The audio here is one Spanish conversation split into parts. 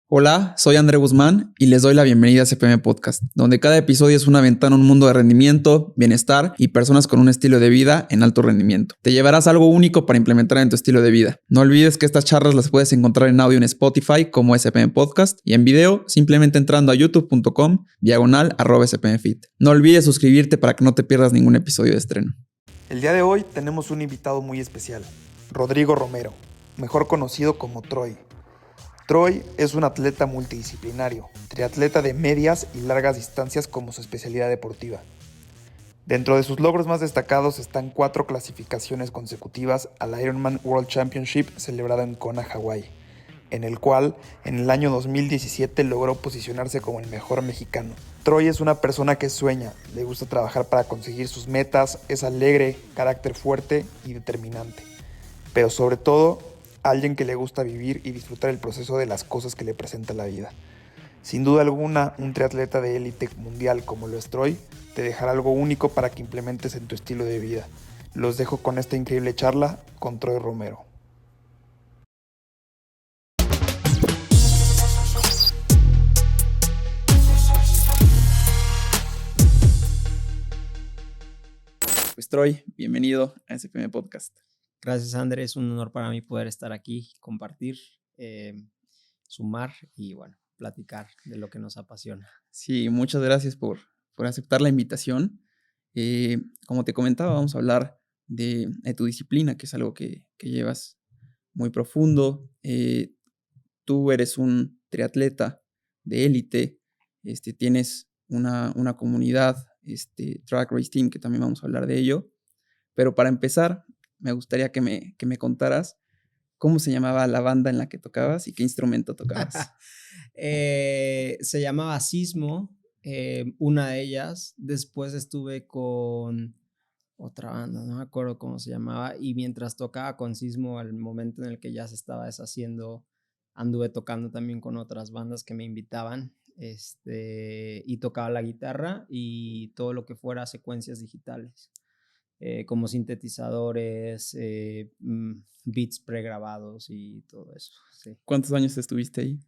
Hola, soy André Guzmán y les doy la bienvenida a CPM Podcast, donde cada episodio es una ventana a un mundo de rendimiento, bienestar y personas con un estilo de vida en alto rendimiento. Te llevarás algo único para implementar en tu estilo de vida. No olvides que estas charlas las puedes encontrar en audio en Spotify como SPM Podcast y en video simplemente entrando a youtube.com/SPMFit. No olvides suscribirte para que no te pierdas ningún episodio de estreno. El día de hoy tenemos un invitado muy especial, Rodrigo Romero, mejor conocido como Troy. Troy es un atleta multidisciplinario, triatleta de medias y largas distancias como su especialidad deportiva. Dentro de sus logros más destacados están 4 clasificaciones consecutivas al Ironman World Championship celebrado en Kona, Hawái, en el cual en el año 2017 logró posicionarse como el mejor mexicano. Troy es una persona que sueña, le gusta trabajar para conseguir sus metas, es alegre, carácter fuerte y determinante, pero sobre todo alguien que le gusta vivir y disfrutar el proceso de las cosas que le presenta la vida. Sin duda alguna, un triatleta de élite mundial como lo es Troy te dejará algo único para que implementes en tu estilo de vida. Los dejo con esta increíble charla con Troy Romero. Pues Troy, bienvenido a SPM Podcast. Gracias, André. Es un honor para mí poder estar aquí, compartir, sumar y, bueno, platicar de lo que nos apasiona. Sí, muchas gracias por aceptar la invitación. Como te comentaba, vamos a hablar de tu disciplina, que es algo que llevas muy profundo. Tú eres un triatleta de élite, tienes una comunidad, Track Race Team, que también vamos a hablar de ello. Pero para empezar, me gustaría que me contaras cómo se llamaba la banda en la que tocabas y qué instrumento tocabas. Se llamaba Sismo, una de ellas. Después estuve con otra banda, no me acuerdo cómo se llamaba. Y mientras tocaba con Sismo, al momento en el que ya se estaba deshaciendo, anduve tocando también con otras bandas que me invitaban. Y tocaba la guitarra y todo lo que fuera secuencias digitales. Como sintetizadores, beats pregrabados y todo eso. Sí. ¿Cuántos años estuviste ahí?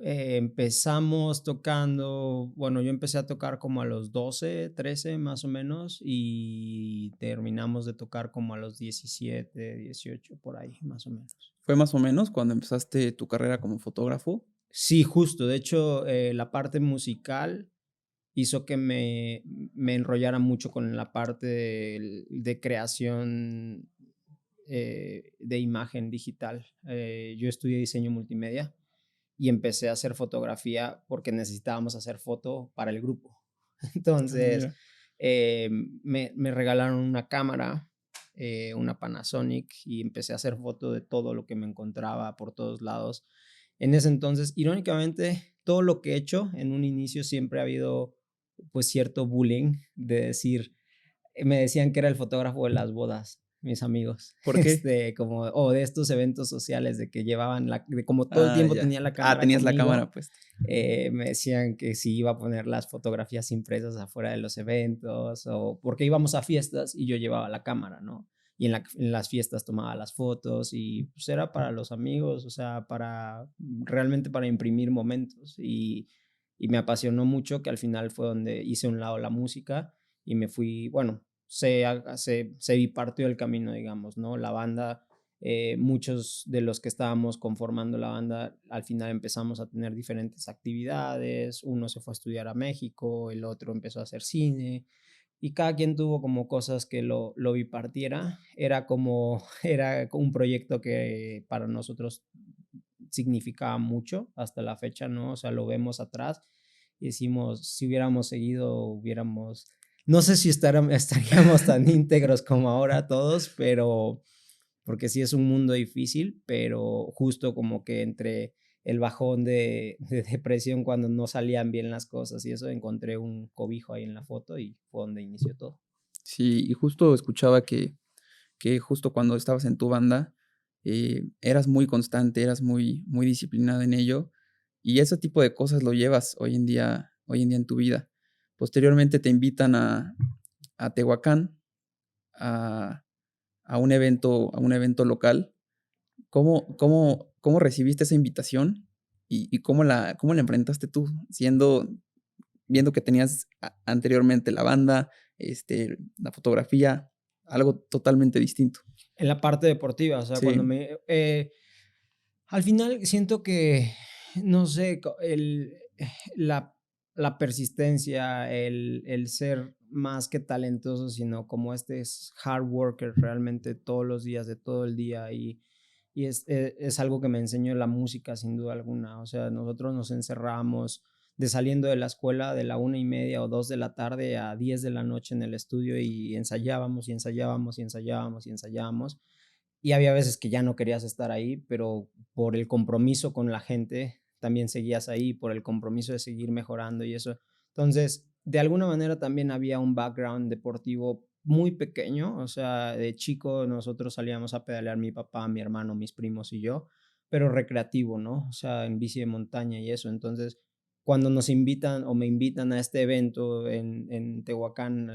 Empezamos tocando, bueno, yo empecé a tocar como a los 12, 13 más o menos y terminamos de tocar como a los 17, 18 por ahí más o menos. ¿Fue más o menos cuando empezaste tu carrera como fotógrafo? Sí, justo. De hecho, la parte musical hizo que me enrollara mucho con la parte de creación de imagen digital. Yo estudié diseño multimedia y empecé a hacer fotografía porque necesitábamos hacer foto para el grupo. Entonces, me regalaron una cámara, una Panasonic, y empecé a hacer foto de todo lo que me encontraba por todos lados. En ese entonces, irónicamente, todo lo que he hecho en un inicio siempre ha habido pues cierto bullying de decir, me decían que era el fotógrafo de las bodas, mis amigos. ¿Por qué? Como de estos eventos sociales de que llevaban como todo el tiempo Ya. tenía la cámara Tenías conmigo, la cámara puesta. me decían que si iba a poner las fotografías impresas afuera de los eventos o porque íbamos a fiestas y yo llevaba la cámara, ¿no? Y en las fiestas tomaba las fotos y pues era para los amigos, o sea, realmente para imprimir momentos y me apasionó mucho que al final fue donde hice a un lado la música y me fui, bueno, se bipartió el camino, digamos, ¿no? La banda, muchos de los que estábamos conformando la banda, al final empezamos a tener diferentes actividades, uno se fue a estudiar a México, el otro empezó a hacer cine, y cada quien tuvo como cosas que lo bipartiera. Era un proyecto que para nosotros significaba mucho hasta la fecha, ¿no? O sea, lo vemos atrás y decimos, si hubiéramos seguido, no sé si estaríamos tan íntegros como ahora todos, pero porque sí es un mundo difícil, pero justo como que entre el bajón de depresión cuando no salían bien las cosas y eso, encontré un cobijo ahí en la foto y fue donde inició todo. Sí, y justo escuchaba que justo cuando estabas en tu banda, eras muy constante, eras muy disciplinada en ello, y ese tipo de cosas lo llevas hoy en día en tu vida. Posteriormente te invitan a Tehuacán, a un evento local. ¿Cómo recibiste esa invitación? ¿Y cómo la enfrentaste tú? Viendo que tenías anteriormente la banda, la fotografía, algo totalmente distinto. En la parte deportiva, o sea, cuando Sí, me... al final siento que, no sé, la, la persistencia, el ser más que talentoso, sino como este es hard worker realmente todos los días, de todo el día, y es algo que me enseñó la música sin duda alguna. O sea, nosotros nos encerramos de saliendo de la escuela de la 1:30 o 2 de la tarde a 10 de la noche en el estudio y ensayábamos y ensayábamos y ensayábamos y ensayábamos. Y había veces que ya no querías estar ahí, pero por el compromiso con la gente también seguías ahí, por el compromiso de seguir mejorando y eso. Entonces, de alguna manera también había un background deportivo muy pequeño, o sea, de chico nosotros salíamos a pedalear mi papá, mi hermano, mis primos y yo, pero recreativo, ¿no? O sea, en bici de montaña y eso. Entonces, cuando nos invitan o me invitan a este evento en Tehuacán,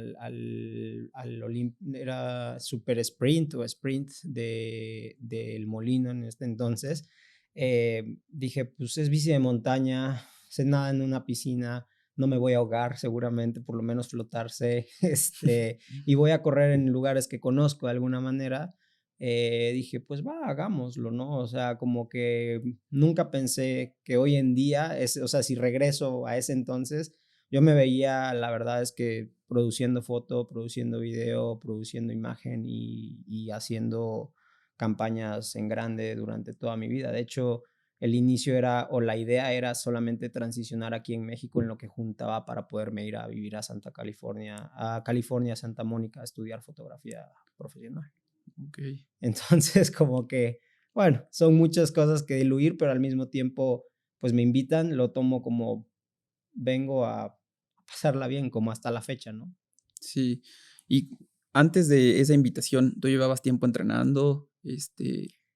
era Super Sprint o Sprint del Molino en este entonces, dije, pues es bici de montaña, sé nada en una piscina, no me voy a ahogar seguramente, por lo menos flotarse, y voy a correr en lugares que conozco de alguna manera. Dije, pues va, hagámoslo, ¿no? O sea, como que nunca pensé que hoy en día, o sea, si regreso a ese entonces, yo me veía, la verdad es que produciendo foto, produciendo video, produciendo imagen y haciendo campañas en grande durante toda mi vida. De hecho, el inicio era, o la idea era solamente transicionar aquí en México en lo que juntaba para poderme ir a vivir a California, Santa Mónica, a estudiar fotografía profesional. okey. Entonces, como que, bueno, son muchas cosas que diluir, pero al mismo tiempo, pues me invitan, lo tomo como vengo a pasarla bien, como hasta la fecha, ¿no? Sí. Y antes de esa invitación, ¿tú llevabas tiempo entrenando,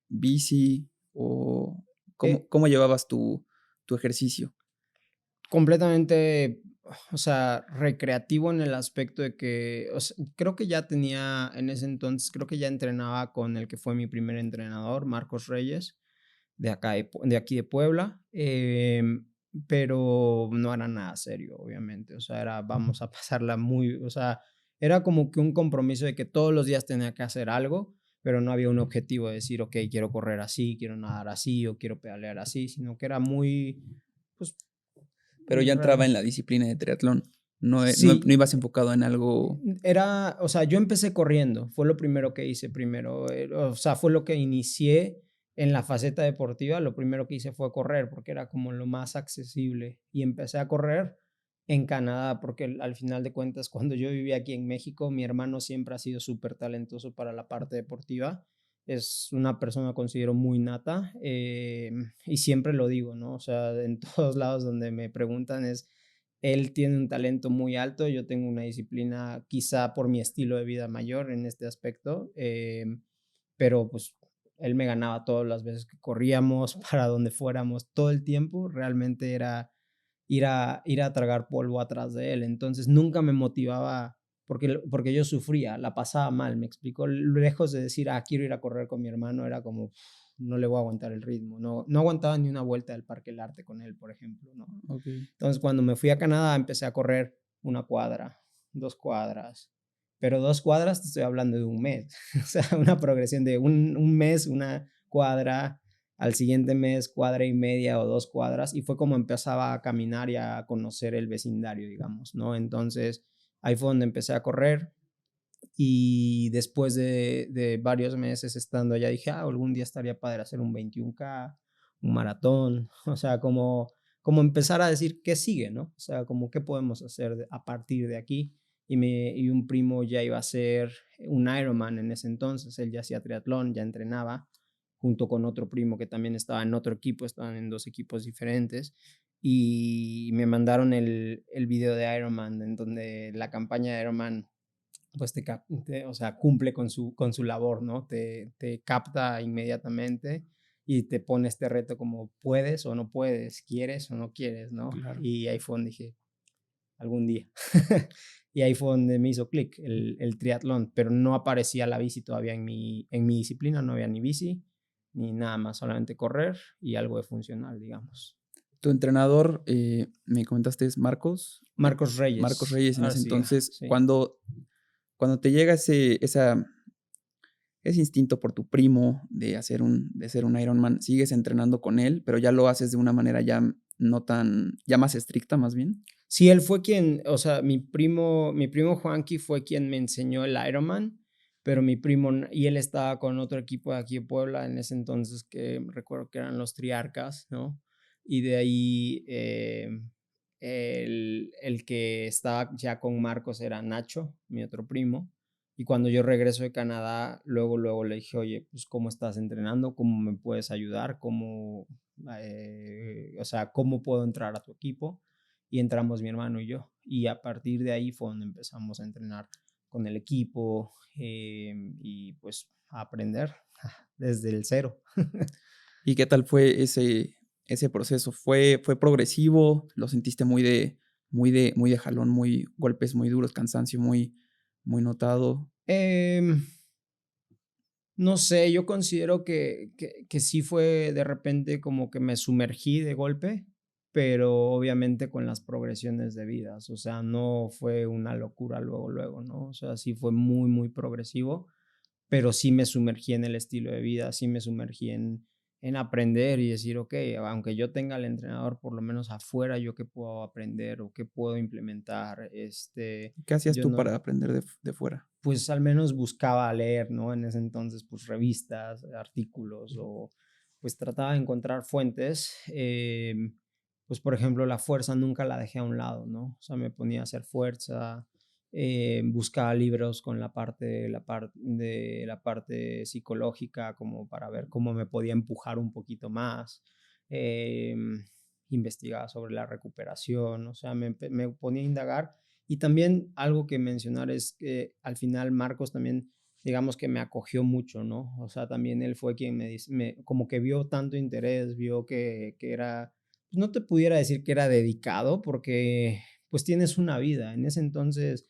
bici o Eh, cómo llevabas tu ejercicio? Completamente, o sea, recreativo en el aspecto de que, o sea, creo que ya tenía en ese entonces, creo que ya entrenaba con el que fue mi primer entrenador, Marcos Reyes, de acá de aquí de Puebla, pero no era nada serio, obviamente, o sea, era vamos a pasarla muy, o sea, era como que un compromiso de que todos los días tenía que hacer algo, pero no había un objetivo de decir, ok, quiero correr así, quiero nadar así o quiero pedalear así, sino que era muy, pues, Pero ya entraba en la disciplina de triatlón, no sí, ibas enfocado en algo. era, o sea, yo empecé corriendo, fue lo primero que hice primero, o sea, fue lo que inicié en la faceta deportiva, lo primero que hice fue correr, porque era como lo más accesible, y empecé a correr en Canadá, porque al final de cuentas, cuando yo vivía aquí en México, mi hermano siempre ha sido súper talentoso para la parte deportiva, es una persona, considero, muy nata, y siempre lo digo, ¿no? O sea, en todos lados donde me preguntan es él tiene un talento muy alto, yo tengo una disciplina quizá por mi estilo de vida mayor en este aspecto, pero pues él me ganaba todas las veces que corríamos, para donde fuéramos, todo el tiempo, realmente era ir a tragar polvo atrás de él. Entonces nunca me motivaba porque yo sufría, la pasaba mal, me explicó, lejos de decir, quiero ir a correr con mi hermano, era como, no le voy a aguantar el ritmo, no aguantaba ni una vuelta del Parque del Arte con él, por ejemplo, ¿no? Okey. Entonces, cuando me fui a Canadá, empecé a correr 1 cuadra, 2 cuadras, pero 2 cuadras te estoy hablando de un mes, o sea, una progresión de un mes, 1 cuadra, al siguiente mes, 1,5 cuadras o 2 cuadras, y fue como empezaba a caminar y a conocer el vecindario, digamos, ¿no? Entonces, ahí fue donde empecé a correr y después de varios meses estando allá dije, algún día estaría padre hacer un 21K, un maratón, o sea, como empezar a decir qué sigue, ¿no? O sea, como qué podemos hacer a partir de aquí. Y un primo ya iba a hacer un Ironman en ese entonces, él ya hacía triatlón, ya entrenaba, junto con otro primo que también estaba en otro equipo, estaban en dos equipos diferentes, y me mandaron el video de Ironman, en donde la campaña de Ironman pues o sea, cumple con su labor, ¿no? Te capta inmediatamente y te pone este reto como puedes o no puedes, quieres o no quieres, ¿no? Claro. Y ahí fue donde dije, algún día. Y ahí fue donde me hizo clic el triatlón, pero no aparecía la bici todavía en mi disciplina, no había ni bici ni nada más, solamente correr y algo de funcional, digamos. Tu entrenador, me comentaste, es Marcos. Marcos Marcos Reyes Reyes en ese Arcila, entonces, sí. cuando te llega ese instinto por tu primo de ser un Ironman, ¿sigues entrenando con él, pero ya lo haces de una manera ya no tan ya más estricta, más bien? Sí, él fue quien, o sea, mi primo Juanqui fue quien me enseñó el Ironman, pero mi primo y él estaba con otro equipo de aquí de Puebla en ese entonces que recuerdo que eran los Triarcas, ¿no? Y de ahí, el que estaba ya con Marcos era Nacho, mi otro primo, y cuando yo regreso de Canadá, luego le dije: "Oye, pues, ¿cómo estás entrenando? ¿Cómo me puedes ayudar? O sea, cómo puedo entrar a tu equipo?". Y entramos mi hermano y yo. Y a partir de ahí fue donde empezamos a entrenar con el equipo, y pues a aprender desde el cero. ¿Y qué tal fue ese proceso? ¿Fue progresivo? ¿Lo sentiste muy de jalón, muy golpes muy duros, cansancio muy notado? Em, no sé, yo considero que sí fue de repente como que me sumergí de golpe, pero obviamente con las progresiones debidas. O sea, no fue una locura luego, ¿no? O sea, sí fue muy progresivo, pero sí me sumergí en el estilo de vida, sí me sumergí en aprender y decir, ok, aunque yo tenga al entrenador, por lo menos afuera, yo qué puedo aprender o qué puedo implementar. ¿Qué hacías Yo tú no, para aprender de fuera? pues al menos buscaba leer, ¿no? En ese entonces, pues revistas, artículos o pues trataba de encontrar fuentes. Pues por ejemplo, la fuerza nunca la dejé a un lado, ¿no? O sea, me ponía a hacer fuerza, buscaba libros con la parte psicológica como para ver cómo me podía empujar un poquito más. Investigaba sobre la recuperación, o sea, me ponía a indagar y también algo que mencionar es que al final Marcos también, digamos que me acogió mucho, ¿no? O sea, también él fue quien como que vio tanto interés, vio que era, pues no te pudiera decir que era dedicado porque pues tienes una vida. En ese entonces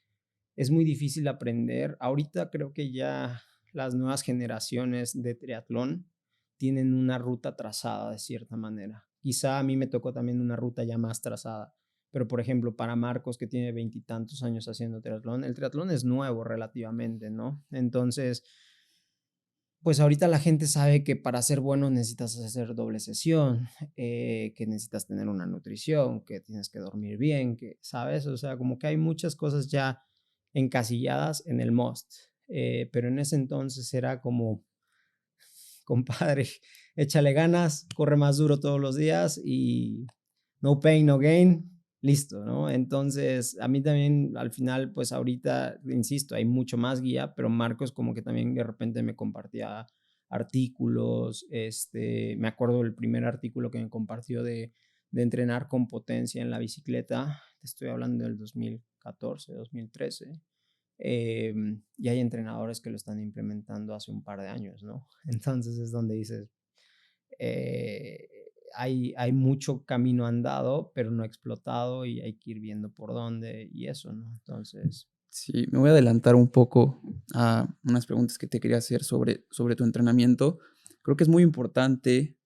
es muy difícil aprender. Ahorita creo que ya las nuevas generaciones de triatlón tienen una ruta trazada de cierta manera. Quizá a mí me tocó también una ruta ya más trazada, pero, por ejemplo, para Marcos, que tiene veintitantos años haciendo triatlón, el triatlón es nuevo relativamente, ¿no? Entonces, pues ahorita la gente sabe que para ser bueno necesitas hacer doble sesión, que necesitas tener una nutrición, que tienes que dormir bien, que, ¿sabes? O sea, como que hay muchas cosas ya encasilladas en el must. Pero en ese entonces era como, compadre, échale ganas, corre más duro todos los días y no pain, no gain, listo, ¿no? Entonces, a mí también al final, pues ahorita, insisto, hay mucho más guía, pero Marcos como que también de repente me compartía artículos, me acuerdo del primer artículo que me compartió de entrenar con potencia en la bicicleta, te estoy hablando del 2014, 2013, y hay entrenadores que lo están implementando hace un par de años, ¿no? Entonces es donde dices, eh, hay mucho camino andado, pero no explotado y hay que ir viendo por dónde y eso, ¿no? Entonces, Sí, me voy a adelantar un poco a unas preguntas que te quería hacer sobre tu entrenamiento. Creo que es muy importante,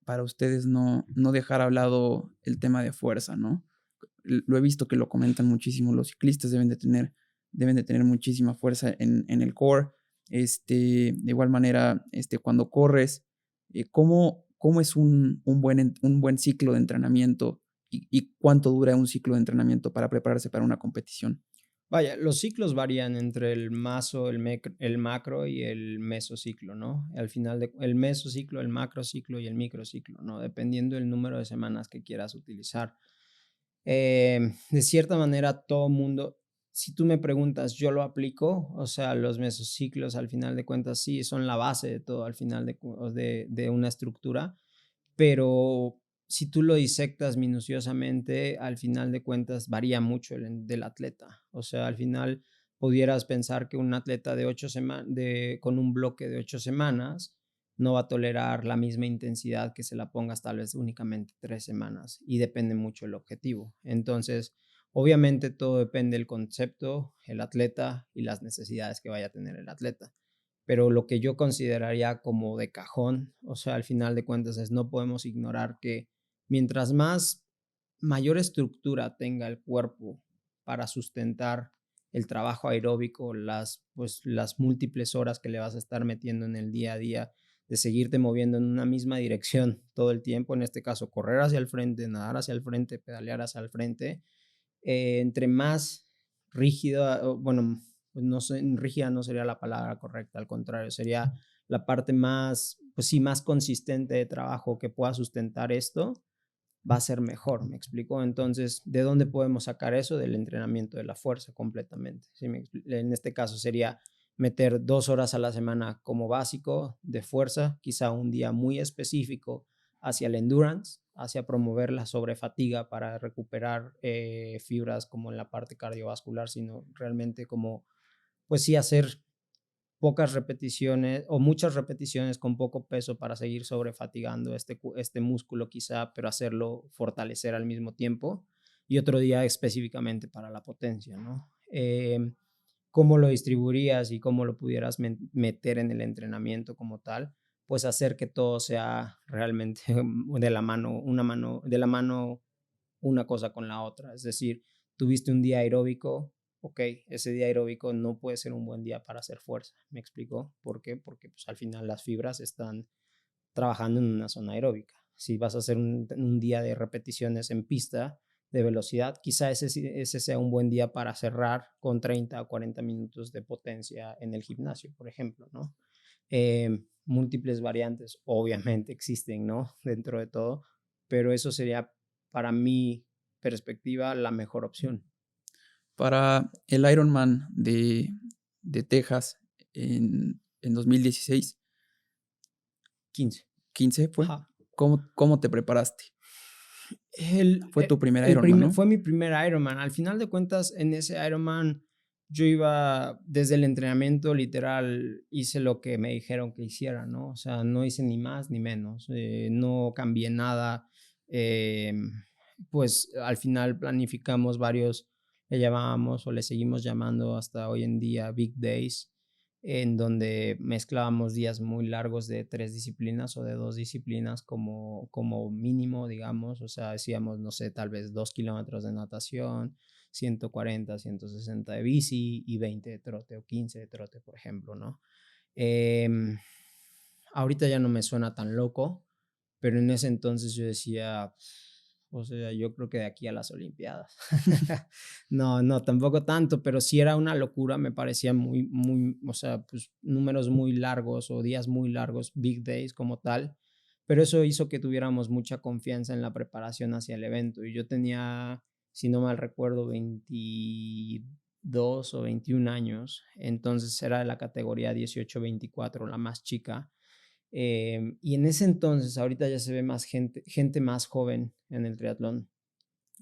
para ustedes no dejar a lado el tema de fuerza, ¿no? Lo he visto que lo comentan muchísimo, los ciclistas deben de tener muchísima fuerza en el core. De igual manera, cuando corres, ¿cómo es un buen ciclo de entrenamiento y cuánto dura un ciclo de entrenamiento para prepararse para una competición? vaya, los ciclos varían entre el maso, el macro y el mesociclo, ¿no? Al final el mesociclo, el macrociclo y el microciclo, ¿no? Dependiendo del número de semanas que quieras utilizar. De cierta manera, todo mundo, si tú me preguntas, yo lo aplico, o sea, los mesociclos al final de cuentas sí son la base de todo, al final de una estructura, pero si tú lo disectas minuciosamente, al final de cuentas varía mucho del atleta. O sea, al final pudieras pensar que un atleta de 8 semanas, con un bloque de 8 semanas, no va a tolerar la misma intensidad que se la pongas tal vez únicamente 3 semanas y depende mucho el objetivo. Entonces, obviamente todo depende del concepto, el atleta y las necesidades que vaya a tener el atleta, pero lo que yo consideraría como de cajón, o sea, al final de cuentas es no podemos ignorar que mientras mayor estructura tenga el cuerpo para sustentar el trabajo aeróbico, pues, las múltiples horas que le vas a estar metiendo en el día a día, de seguirte moviendo en una misma dirección todo el tiempo, en este caso, correr hacia el frente, nadar hacia el frente, pedalear hacia el frente, entre más rígida, bueno, pues no sé, rígida no sería la palabra correcta, al contrario, sería la parte más, pues sí, más consistente de trabajo que pueda sustentar esto, va a ser mejor, ¿me explico? Entonces, ¿de dónde podemos sacar eso? Del entrenamiento de la fuerza completamente. ¿Sí? En este caso sería meter 2 horas a la semana como básico de fuerza, quizá un día muy específico hacia el endurance, hacia promover la sobrefatiga para recuperar fibras como en la parte cardiovascular, sino realmente como, pues sí, hacer pocas repeticiones o muchas repeticiones con poco peso para seguir sobrefatigando este músculo quizá, pero hacerlo fortalecer al mismo tiempo. Y otro día específicamente para la potencia, ¿no? ¿Cómo lo distribuirías y cómo lo pudieras meter en el entrenamiento como tal? Pues hacer que todo sea realmente de la mano una cosa con la otra. Es decir, tuviste un día aeróbico, ok, ese día aeróbico no puede ser un buen día para hacer fuerza. ¿Me explico? ¿Por qué? Porque pues, al final las fibras están trabajando en una zona aeróbica. Si vas a hacer un día de repeticiones en pista de velocidad, quizá ese sea un buen día para cerrar con 30 o 40 minutos de potencia en el gimnasio, por ejemplo, ¿no? Múltiples variantes, obviamente existen, ¿no? Dentro de todo, pero eso sería, para mi perspectiva, la mejor opción. Para el Ironman de Texas en 2016, 15. 15 fue. Ajá. ¿Cómo te preparaste? Fue tu primer el Ironman, ¿no? Fue mi primer Ironman. Al final de cuentas, en ese Ironman, yo iba desde el entrenamiento, literal, hice lo que me dijeron que hiciera, ¿no? O sea, no hice ni más ni menos, no cambié nada. eh, pues al final planificamos varios, le llamábamos o le seguimos llamando hasta hoy en día Big Days, en donde mezclábamos días muy largos de 3 disciplinas o de 2 disciplinas como mínimo, digamos. O sea, hacíamos, no sé, tal vez 2 kilómetros de natación, 140, 160 de bici y 20 de trote o 15 de trote, por ejemplo, ¿no? Em, Ahorita ya no me suena tan loco, pero en ese entonces yo decía, o sea, yo creo que de aquí a las Olimpiadas. No, no, tampoco tanto, pero sí era una locura, me parecía o sea, pues números muy largos o días muy largos, big days como tal, pero eso hizo que tuviéramos mucha confianza en la preparación hacia el evento. Y yo tenía, si no mal recuerdo, 22 o 21 años, entonces era de la categoría 18-24, la más chica. Y en ese entonces, ahorita ya se ve más gente más joven en el triatlón.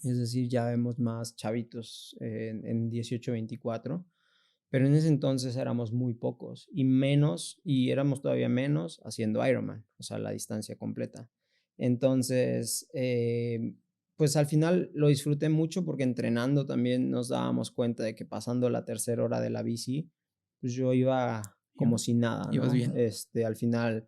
Es decir, ya vemos más chavitos en 18-24, pero en ese entonces éramos muy pocos y éramos todavía menos haciendo Ironman, o sea, la distancia completa. Entonces, pues al final lo disfruté mucho porque entrenando también nos dábamos cuenta de que pasando la tercera hora de la bici, pues yo iba como si nada, Ibas ¿no? bien. Al final,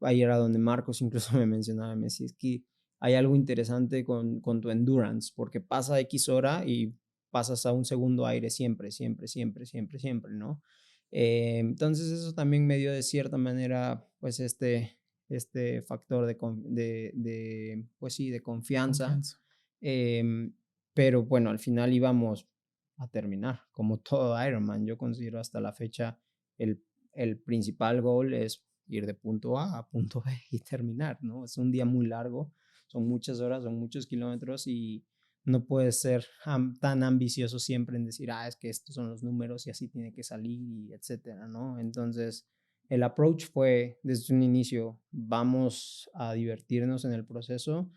ahí era donde Marcos incluso me mencionaba, me decía, es que hay algo interesante con tu endurance, porque pasa X hora y pasas a un segundo aire siempre, siempre, siempre, siempre, siempre, ¿no? Entonces eso también me dio de cierta manera, pues este factor pues sí, de confianza. Confianza. Pero bueno, al final íbamos a terminar, como todo Ironman. Yo considero hasta la fecha el principal goal es ir de punto A punto B y terminar, ¿no? Es un día muy largo, son muchas horas, son muchos kilómetros y no puedes ser tan ambicioso siempre en decir, es que estos son los números y así tiene que salir y etcétera, ¿no? Entonces, el approach fue desde un inicio, vamos a divertirnos en el proceso,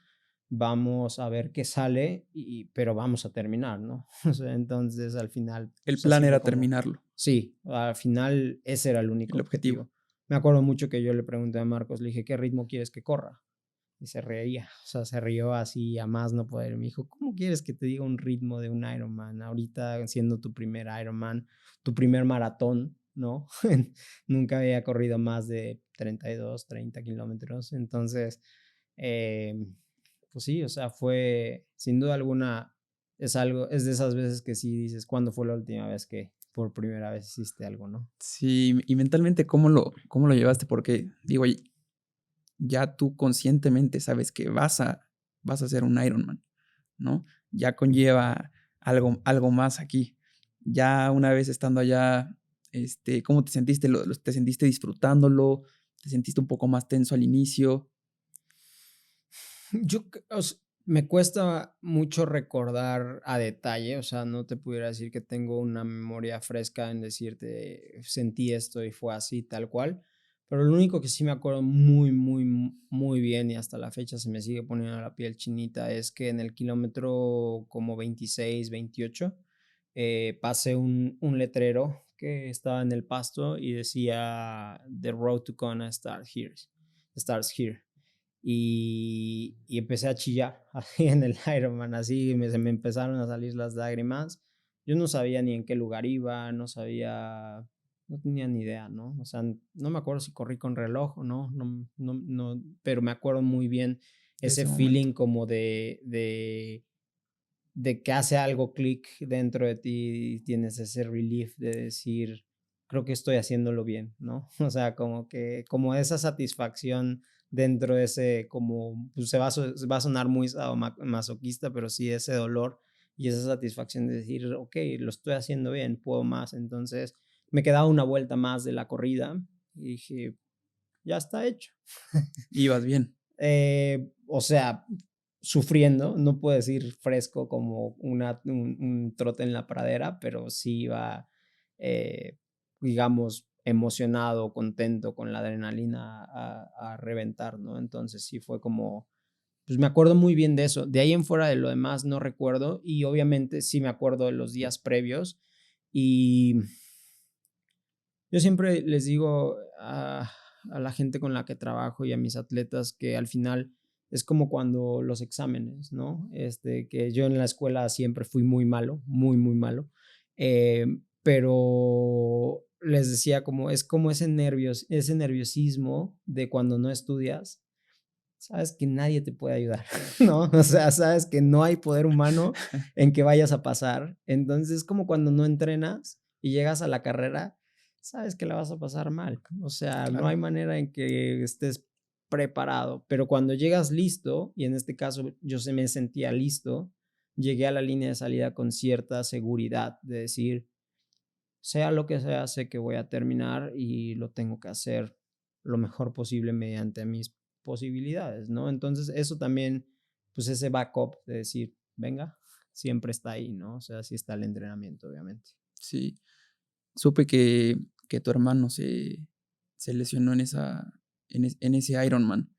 vamos a ver qué sale, pero vamos a terminar, ¿no? O sea, entonces, al final, El pues plan así fue era como, terminarlo, sí, al final ese era el único el objetivo. objetivo. Me acuerdo mucho que yo le pregunté a Marcos, le dije, ¿qué ritmo quieres que corra? Y se reía, o sea, se rió así a más no poder. Me dijo, ¿cómo quieres que te diga un ritmo de un Ironman? Ahorita siendo tu primer Ironman, tu primer maratón, ¿no? Nunca había corrido más de 32, 30 kilómetros. Entonces, pues sí, o sea, fue sin duda alguna, es de esas veces que sí dices, ¿cuándo fue la última vez que por primera vez hiciste algo, no? Sí, y mentalmente, ¿cómo lo llevaste? Porque, digo, ya tú conscientemente sabes que vas a ser un Ironman, ¿no? Ya conlleva algo más aquí. Ya una vez estando allá, ¿cómo te sentiste? ¿Te sentiste disfrutándolo? ¿Te sentiste un poco más tenso al inicio? Me cuesta mucho recordar a detalle, o sea, no te pudiera decir que tengo una memoria fresca en decirte sentí esto y fue así, tal cual, pero lo único que sí me acuerdo muy, muy, muy bien y hasta la fecha se me sigue poniendo la piel chinita es que en el kilómetro como 26, 28, pasé un letrero que estaba en el pasto y decía The road to Kona starts here. Y empecé a chillar así en el Ironman, así se me empezaron a salir las lágrimas. Yo no sabía ni en qué lugar iba, no tenía ni idea, ¿no? O sea, no me acuerdo si corrí con reloj o no, pero me acuerdo muy bien De ese ese momento. feeling como de que hace algo clic dentro de ti y tienes ese relief de decir, creo que estoy haciéndolo bien, ¿no? O sea, como esa satisfacción dentro de ese, como, pues va a sonar muy masoquista, pero sí ese dolor y esa satisfacción de decir, ok, lo estoy haciendo bien, puedo más. Entonces me quedaba una vuelta más de la corrida y dije, ya está hecho. Ibas bien. O sea, sufriendo, no puedo decir fresco como un trote en la pradera, pero sí iba, eh, digamos, emocionado, contento con la adrenalina a reventar, ¿no? Entonces sí fue como, pues me acuerdo muy bien de eso. De ahí en fuera de lo demás no recuerdo y obviamente sí me acuerdo de los días previos y yo siempre les digo a la gente con la que trabajo y a mis atletas que al final es como cuando los exámenes, ¿no? Que yo en la escuela siempre fui muy malo, muy, muy malo, pero les decía como es como ese nerviosismo de cuando no estudias, sabes que nadie te puede ayudar, ¿no? O sea, sabes que no hay poder humano en que vayas a pasar. Entonces, es como cuando no entrenas y llegas a la carrera, sabes que la vas a pasar mal. O sea, no hay Claro. manera en que estés preparado, pero cuando llegas listo, y en este caso yo se me sentía listo, llegué a la línea de salida con cierta seguridad de decir, sea lo que sea, sé que voy a terminar y lo tengo que hacer lo mejor posible mediante mis posibilidades, ¿no? Entonces, eso también, pues ese backup de decir, venga, siempre está ahí, ¿no? O sea, sí está el entrenamiento, obviamente. Sí. Supe que tu hermano se lesionó en ese Ironman.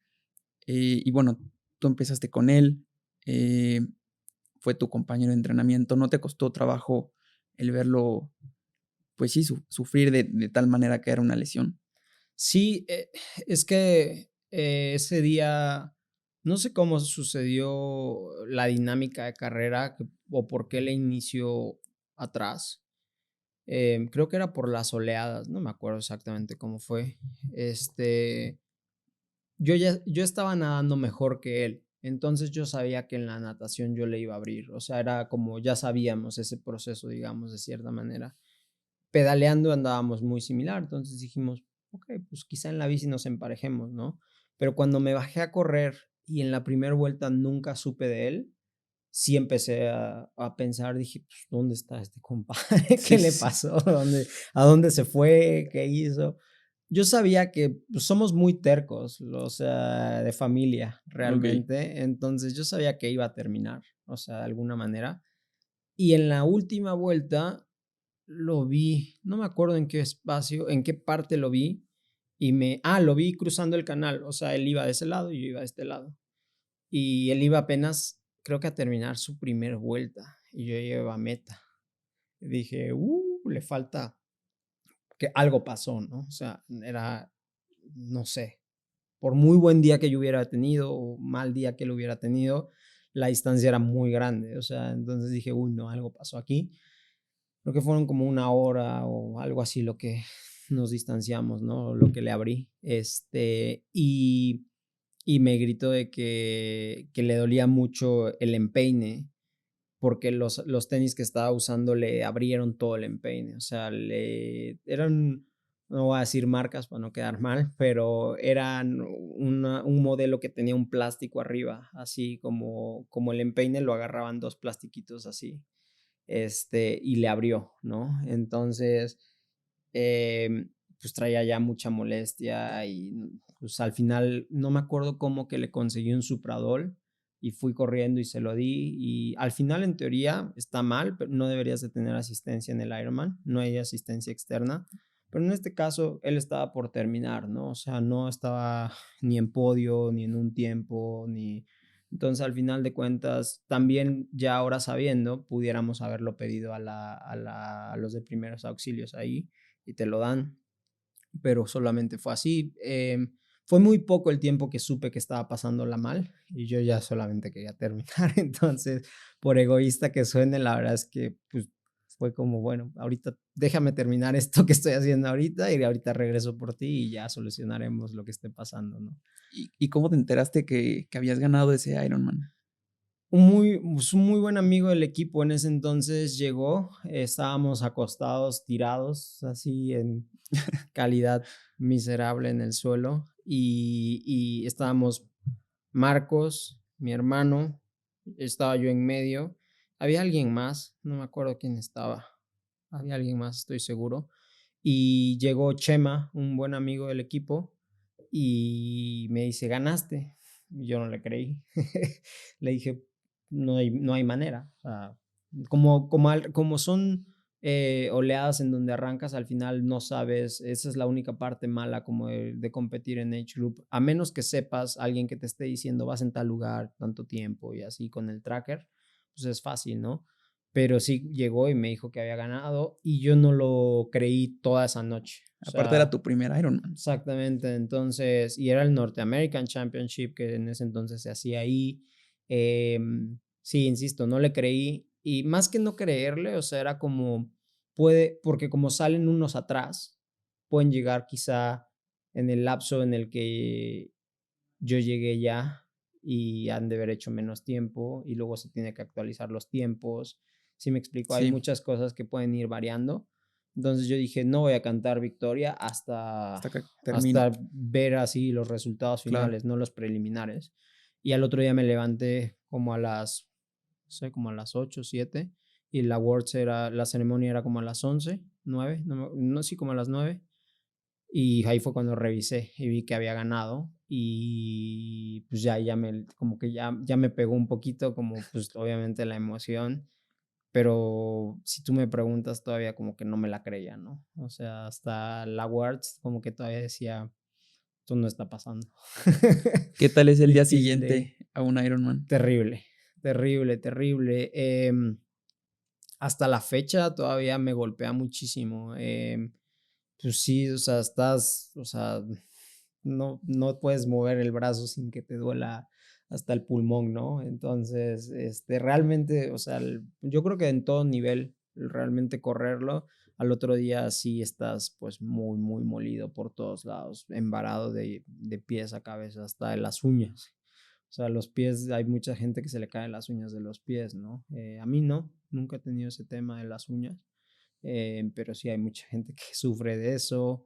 Y bueno, tú empezaste con él, eh, fue tu compañero de entrenamiento. ¿No te costó trabajo el verlo, pues sí, sufrir de tal manera que era una lesión? Sí, es que ese día, no sé cómo sucedió la dinámica de carrera o por qué le inició atrás. Creo que era por las oleadas, no me acuerdo exactamente cómo fue. Yo estaba nadando mejor que él, entonces yo sabía que en la natación yo le iba a abrir, o sea, era como ya sabíamos ese proceso, digamos, de cierta manera. Pedaleando andábamos muy similar, entonces dijimos, ok, pues quizá en la bici nos emparejemos, ¿no? Pero cuando me bajé a correr y en la primera vuelta nunca supe de él, sí empecé a pensar, dije, pues, ¿dónde está este compadre? ¿Qué Sí, le sí, sí. pasó? ¿A dónde se fue? ¿Qué hizo? Yo sabía que pues, somos muy tercos, o sea, de familia, Okey. realmente. Entonces yo sabía que iba a terminar, o sea, de alguna manera. Y en la última vuelta lo vi, no me acuerdo en qué espacio, en qué parte lo vi, lo vi cruzando el canal, o sea, él iba de ese lado y yo iba de este lado. Y él iba apenas, creo que a terminar su primer vuelta y yo ya iba a meta. Y dije, le falta, que algo pasó, ¿no? O sea, era, no sé, por muy buen día que yo hubiera tenido o mal día que él hubiera tenido, la distancia era muy grande, o sea, entonces dije, no, algo pasó aquí. Creo que fueron como una hora o algo así lo que nos distanciamos, ¿no? Lo que le abrí. y me gritó de que le dolía mucho el empeine porque los tenis que estaba usando le abrieron todo el empeine, o sea, eran, no voy a decir marcas para no quedar mal, pero eran un modelo que tenía un plástico arriba, así como el empeine lo agarraban dos plastiquitos así, y le abrió, ¿no? Entonces, pues traía ya mucha molestia y pues al final no me acuerdo cómo que le conseguí un Supradol y fui corriendo y se lo di y al final en teoría está mal, pero no deberías de tener asistencia en el Ironman, no hay asistencia externa, pero en este caso él estaba por terminar, ¿no? O sea, no estaba ni en podio, ni en un tiempo, ni... Entonces, al final de cuentas, también ya ahora sabiendo, pudiéramos haberlo pedido a los de primeros auxilios ahí y te lo dan, pero solamente fue así. Fue muy poco el tiempo que supe que estaba pasándola mal y yo ya solamente quería terminar. Entonces, por egoísta que suene, la verdad es que pues, fue como, bueno, ahorita déjame terminar esto que estoy haciendo ahorita y ahorita regreso por ti y ya solucionaremos lo que esté pasando, ¿no? ¿Y cómo te enteraste que habías ganado ese Ironman? Pues, un muy buen amigo del equipo en ese entonces llegó, estábamos acostados, tirados, así en calidad miserable en el suelo y estábamos Marcos, mi hermano, estaba yo en medio, había alguien más, no me acuerdo quién estaba, había alguien más, estoy seguro, y llegó Chema, un buen amigo del equipo, y me dice, ganaste. Y yo no le creí. Le dije, no hay manera. O sea, como son oleadas en donde arrancas, al final no sabes, esa es la única parte mala como de competir en Age Group, a menos que sepas alguien que te esté diciendo vas en tal lugar tanto tiempo y así con el tracker, pues es fácil, ¿no? Pero sí llegó y me dijo que había ganado y yo no lo creí toda esa noche. O Aparte era sea, tu primer Ironman. exactamente, entonces, y era el North American Championship que en ese entonces se hacía ahí. Sí, insisto, no le creí y más que no creerle, o sea, era como, porque como salen unos atrás, pueden llegar quizá en el lapso en el que yo llegué ya y han de haber hecho menos tiempo y luego se tiene que actualizar los tiempos. Si me explico, hay Sí, muchas cosas que pueden ir variando. Entonces yo dije, no voy a cantar victoria hasta, hasta que termine, hasta ver así los resultados claro. finales, no los preliminares. Y al otro día me levanté como a las, no sé, como a las 8 7 y la ceremonia era como a las 11 9 no, sí, como a las 9 y ahí fue cuando revisé y vi que había ganado y pues como que ya me pegó un poquito como pues obviamente la emoción, pero si tú me preguntas todavía como que no me la creía, ¿no? O sea, hasta la Awards como que todavía decía, esto no está pasando. ¿Qué tal es el día Difícil. siguiente a un Ironman? Terrible, terrible, terrible. Hasta la fecha todavía me golpea muchísimo. Pues sí, o sea, o sea, no puedes mover el brazo sin que te duela hasta el pulmón, ¿no? Entonces, realmente, o sea, yo creo que en todo nivel, realmente correrlo, al otro día sí estás pues muy, muy molido por todos lados, embarado de pies a cabeza, hasta de las uñas. O sea, los pies, hay mucha gente que se le caen las uñas de los pies, ¿no? A mí no, nunca he tenido ese tema de las uñas, pero sí hay mucha gente que sufre de eso.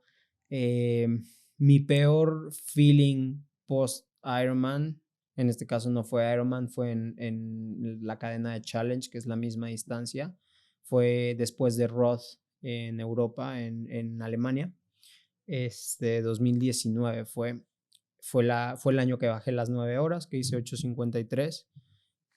Eh, Mi peor feeling post Ironman, en este caso no fue Ironman, fue en la cadena de Challenge, que es la misma distancia, fue después de Roth en Europa, en Alemania. 2019 fue el año que bajé las 9 horas, que hice 8:53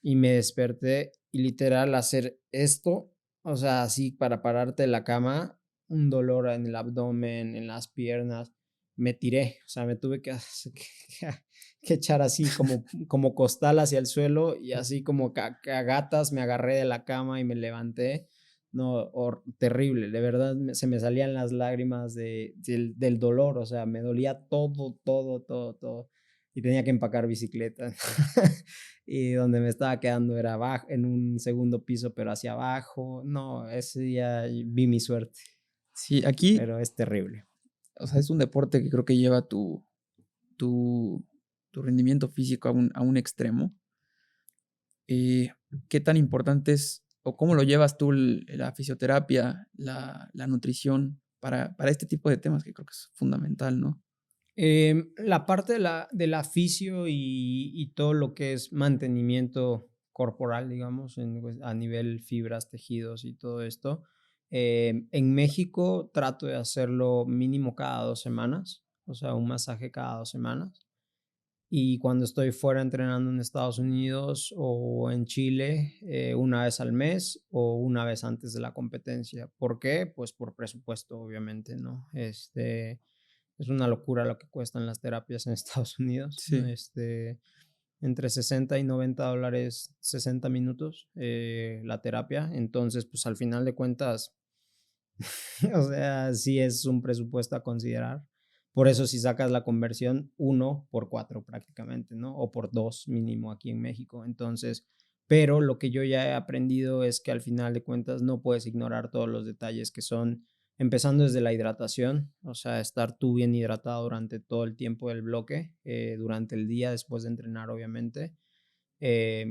y me desperté y literal hacer esto, o sea, así para pararte de la cama, un dolor en el abdomen, en las piernas, me tiré, o sea, me tuve que echar así como costal hacia el suelo y así como a gatas me agarré de la cama y me levanté. No, terrible, de verdad se me salían las lágrimas del dolor, o sea, me dolía todo, todo, todo, todo. Y tenía que empacar bicicleta. Y donde me estaba quedando era abajo, en un segundo piso, pero hacia abajo. No, ese día vi mi suerte, Sí, aquí, pero es terrible. o sea, es un deporte que creo que lleva tu tu rendimiento físico a un extremo. Eh, ¿Qué tan importante es o cómo lo llevas tú la fisioterapia, la nutrición para este tipo de temas que creo que es fundamental, ¿no? La parte de la fisio y todo lo que es mantenimiento corporal, digamos, a nivel fibras, tejidos y todo esto. En México trato de hacerlo mínimo cada 2 semanas, o sea, un masaje cada 2 semanas. Y cuando estoy fuera entrenando en Estados Unidos o en Chile, una vez al mes o una vez antes de la competencia. ¿Por qué? Pues por presupuesto, obviamente, ¿no? Es una locura lo que cuestan las terapias en Estados Unidos. Sí, Entre $60 y $90, 60 minutos la terapia. Entonces, pues al final de cuentas, o sea, sí es un presupuesto a considerar. Por eso si sacas la conversión, 1 por 4 prácticamente, ¿no? O por 2 mínimo aquí en México. Entonces, pero lo que yo ya he aprendido es que al final de cuentas no puedes ignorar todos los detalles que son, empezando desde la hidratación, o sea, estar tú bien hidratado durante todo el tiempo del bloque, durante el día después de entrenar, obviamente,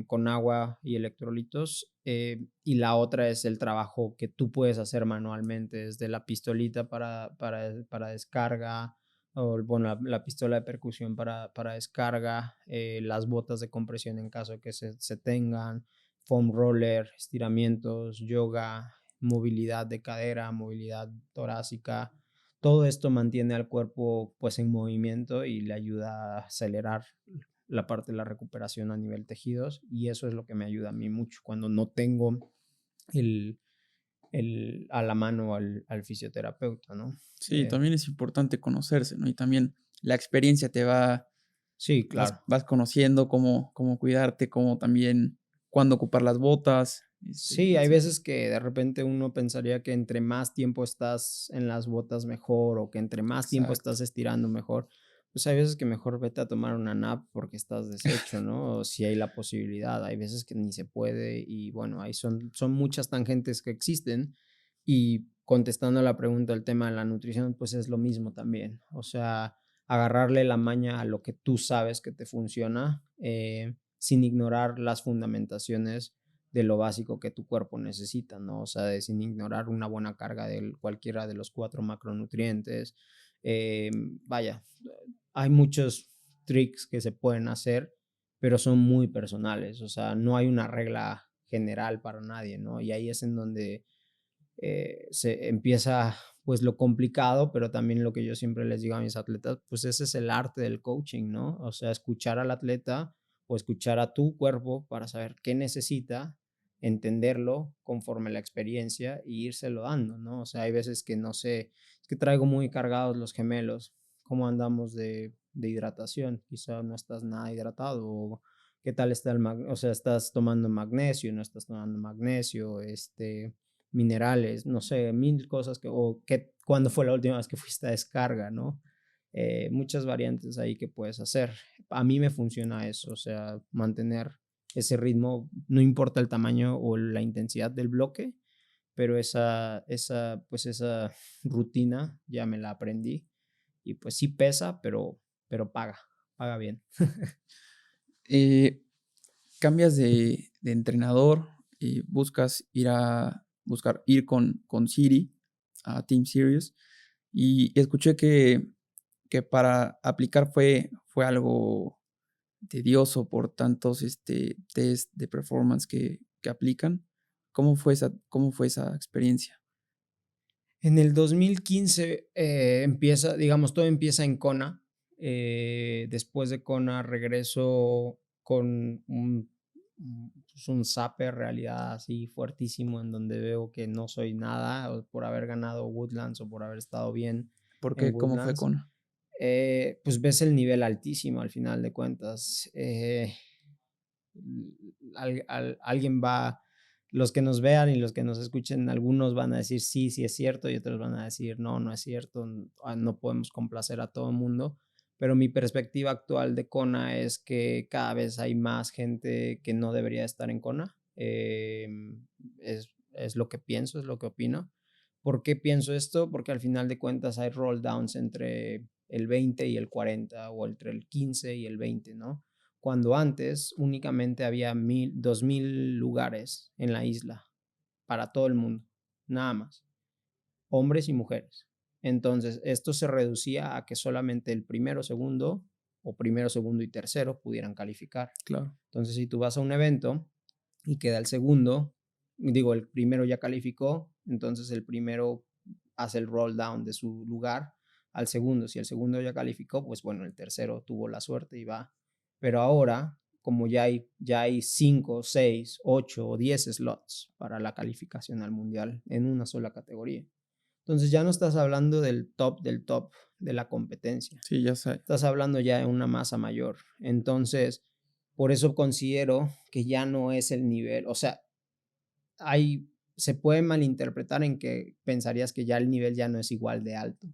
con agua y electrolitos. Y la otra es el trabajo que tú puedes hacer manualmente, desde la pistolita para descarga, o bueno, la pistola de percusión para descarga, las botas de compresión en caso de que se tengan, foam roller, estiramientos, yoga, movilidad de cadera, movilidad torácica. Todo esto mantiene al cuerpo pues en movimiento y le ayuda a acelerar la parte de la recuperación a nivel tejidos, y eso es lo que me ayuda a mí mucho cuando no tengo el, a la mano al fisioterapeuta, ¿no? sí, también es importante conocerse, ¿no? Y también la experiencia te va, Sí, claro. vas conociendo cómo cuidarte, cómo también cuándo ocupar las botas, Sí, hay etcétera. veces que de repente uno pensaría que entre más tiempo estás en las botas mejor, o que entre más tiempo Exacto. estás estirando mejor. Pues hay veces que mejor vete a tomar una nap porque estás deshecho, ¿no? O si hay la posibilidad, hay veces que ni se puede, y bueno, ahí son muchas tangentes que existen. Y contestando a la pregunta del tema de la nutrición, pues es lo mismo también. O sea, agarrarle la maña a lo que tú sabes que te funciona, sin ignorar las fundamentaciones de lo básico que tu cuerpo necesita, ¿no? O sea, sin ignorar una buena carga de cualquiera de los 4 macronutrientes. Vaya, hay muchos tricks que se pueden hacer, pero son muy personales. O sea, no hay una regla general para nadie, ¿no? Y ahí es en donde se empieza pues lo complicado, pero también lo que yo siempre les digo a mis atletas, pues ese es el arte del coaching, ¿no? O sea, escuchar al atleta o escuchar a tu cuerpo para saber qué necesita, entenderlo conforme la experiencia y írselo dando, ¿no? O sea, hay veces que no sé, es que traigo muy cargados los gemelos, ¿cómo andamos de hidratación? Quizá no estás nada hidratado, o qué tal está o sea, estás tomando magnesio, no estás tomando magnesio, minerales, no sé, mil cosas cuándo fue la última vez que fuiste a descarga, ¿no? Muchas variantes ahí que puedes hacer. A mí me funciona eso, o sea, mantener ese ritmo, no importa el tamaño o la intensidad del bloque, pero pues esa rutina ya me la aprendí, y pues sí pesa, pero paga bien. Eh, Cambias de entrenador y buscar ir con Siri a Team Series y escuché que para aplicar fue algo tedioso por tantos test de performance que aplican. ¿Cómo fue esa experiencia? En el 2015 empieza, digamos, todo empieza en Kona. Después de Kona regreso con pues un zape realidad así fuertísimo, en donde veo que no soy nada por haber ganado Woodlands o por haber estado bien ¿Por en qué? ¿Cómo fue Woodlands. con? Pues ves el nivel altísimo al final de cuentas. Alguien va, los que nos vean y los que nos escuchen, algunos van a decir sí, sí es cierto, y otros van a decir no, no es cierto, no podemos complacer a todo el mundo. Pero mi perspectiva actual de Kona es que cada vez hay más gente que no debería estar en Kona. Es lo que pienso, es lo que opino. ¿Por qué pienso esto? Porque al final de cuentas hay roll downs entre el 20 y el 40 o entre el 15 y el 20, ¿no? Cuando antes únicamente había 2,000 lugares en la isla para todo el mundo, nada más, hombres y mujeres. Entonces, esto se reducía a que solamente el primero, segundo o primero, segundo y tercero pudieran calificar. Claro. Entonces, si tú vas a un evento y queda el segundo, digo, el primero ya calificó, entonces el primero hace el roll down de su lugar al segundo. Si el segundo ya calificó, pues bueno, el tercero tuvo la suerte y va. Pero ahora, como ya hay 5, 6, 8 o 10 slots para la calificación al mundial en una sola categoría. Entonces ya no estás hablando del top de la competencia. Sí, ya sé. Estás hablando ya de una masa mayor. Entonces, por eso considero que ya no es el nivel, o sea, se puede malinterpretar en que pensarías que ya el nivel ya no es igual de alto.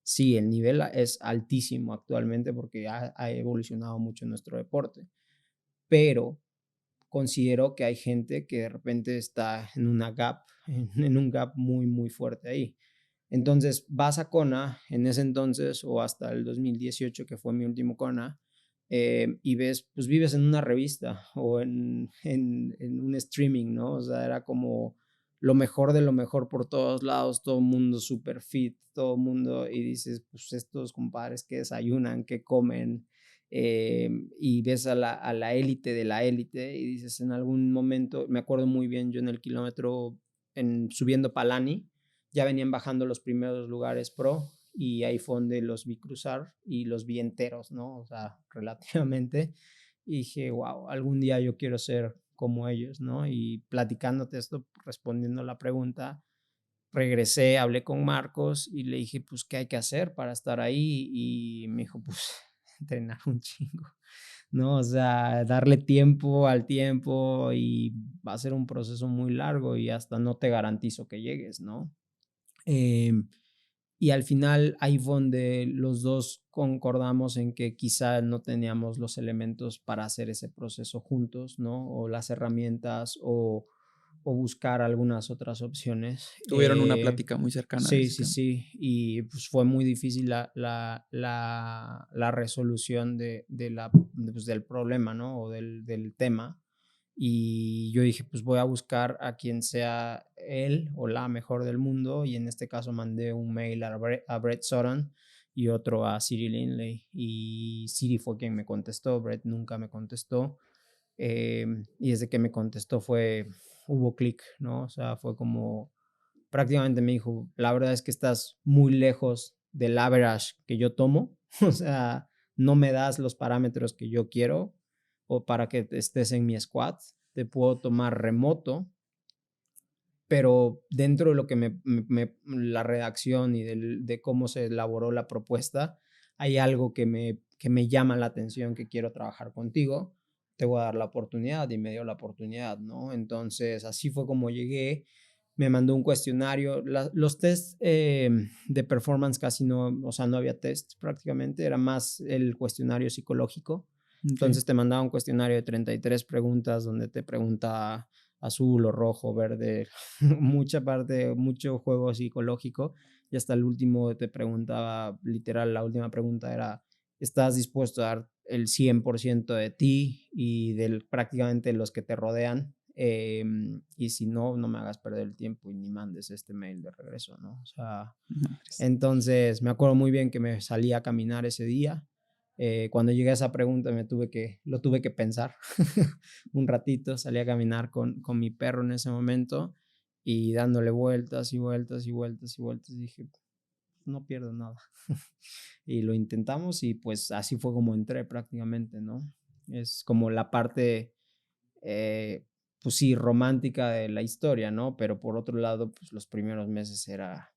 Sí, el nivel es altísimo actualmente porque ha evolucionado mucho nuestro deporte, pero considero que hay gente que de repente está en una gap, en un gap muy, muy fuerte ahí. Entonces vas a Kona en ese entonces o hasta el 2018 que fue mi último Kona, y ves, pues vives en una revista o en un streaming, ¿no? O sea, era como lo mejor de lo mejor por todos lados, todo el mundo super fit, todo el mundo, y dices, pues estos compadres que desayunan, que comen, y ves a la élite de la élite y dices en algún momento, me acuerdo muy bien, yo en el kilómetro, subiendo Palani, ya venían bajando los primeros lugares pro y ahí fue donde los vi cruzar y los vi enteros, ¿no? O sea, relativamente. Y dije, wow, algún día yo quiero ser como ellos, ¿no? Y platicándote esto, respondiendo a la pregunta, regresé, hablé con Marcos y le dije, pues, ¿qué hay que hacer para estar ahí? Y me dijo, pues, entrenar un chingo, ¿no? O sea, darle tiempo al tiempo y va a ser un proceso muy largo y hasta no te garantizo que llegues, ¿no? Y al final ahí fue donde los dos concordamos en que quizá no teníamos los elementos para hacer ese proceso juntos, ¿no? O las herramientas o buscar algunas otras opciones. Tuvieron una plática muy cercana de Sí, ese sí, tema. sí. Y pues fue muy difícil la resolución pues, del problema, ¿no? O del tema. Y yo dije, pues voy a buscar a quien sea él o la mejor del mundo. Y en este caso mandé un mail a Brett Sutton y otro a Siri Lindley. Y Siri fue quien me contestó, Brett nunca me contestó. Y desde que me contestó hubo clic, ¿no? O sea, fue como, prácticamente me dijo, la verdad es que estás muy lejos del average que yo tomo. O sea, no me das los parámetros que yo quiero o para que estés en mi squad, te puedo tomar remoto, pero dentro de lo que la redacción y de cómo se elaboró la propuesta, hay algo que me llama la atención, que quiero trabajar contigo, te voy a dar la oportunidad, y me dio la oportunidad, ¿no? Entonces, así fue como llegué, me mandó un cuestionario, los tests de performance casi no, o sea, no había tests prácticamente, era más el cuestionario psicológico. Okay. Entonces te mandaba un cuestionario de 33 preguntas donde te pregunta azul o rojo, verde, mucho juego psicológico. Y hasta el último te preguntaba, literal, la última pregunta era, ¿estás dispuesto a dar el 100% de ti y prácticamente los que te rodean? Y si no, no me hagas perder el tiempo y ni mandes este mail de regreso, ¿no? O sea, Madres. entonces me acuerdo muy bien que me salí a caminar ese día. Cuando llegué a esa pregunta lo tuve que pensar un ratito, salí a caminar con mi perro en ese momento y dándole vueltas y vueltas y vueltas y vueltas, dije, no pierdo nada. Y lo intentamos y pues así fue como entré prácticamente, ¿no? Es como la parte, pues sí, romántica de la historia, ¿no? Pero por otro lado, pues los primeros meses era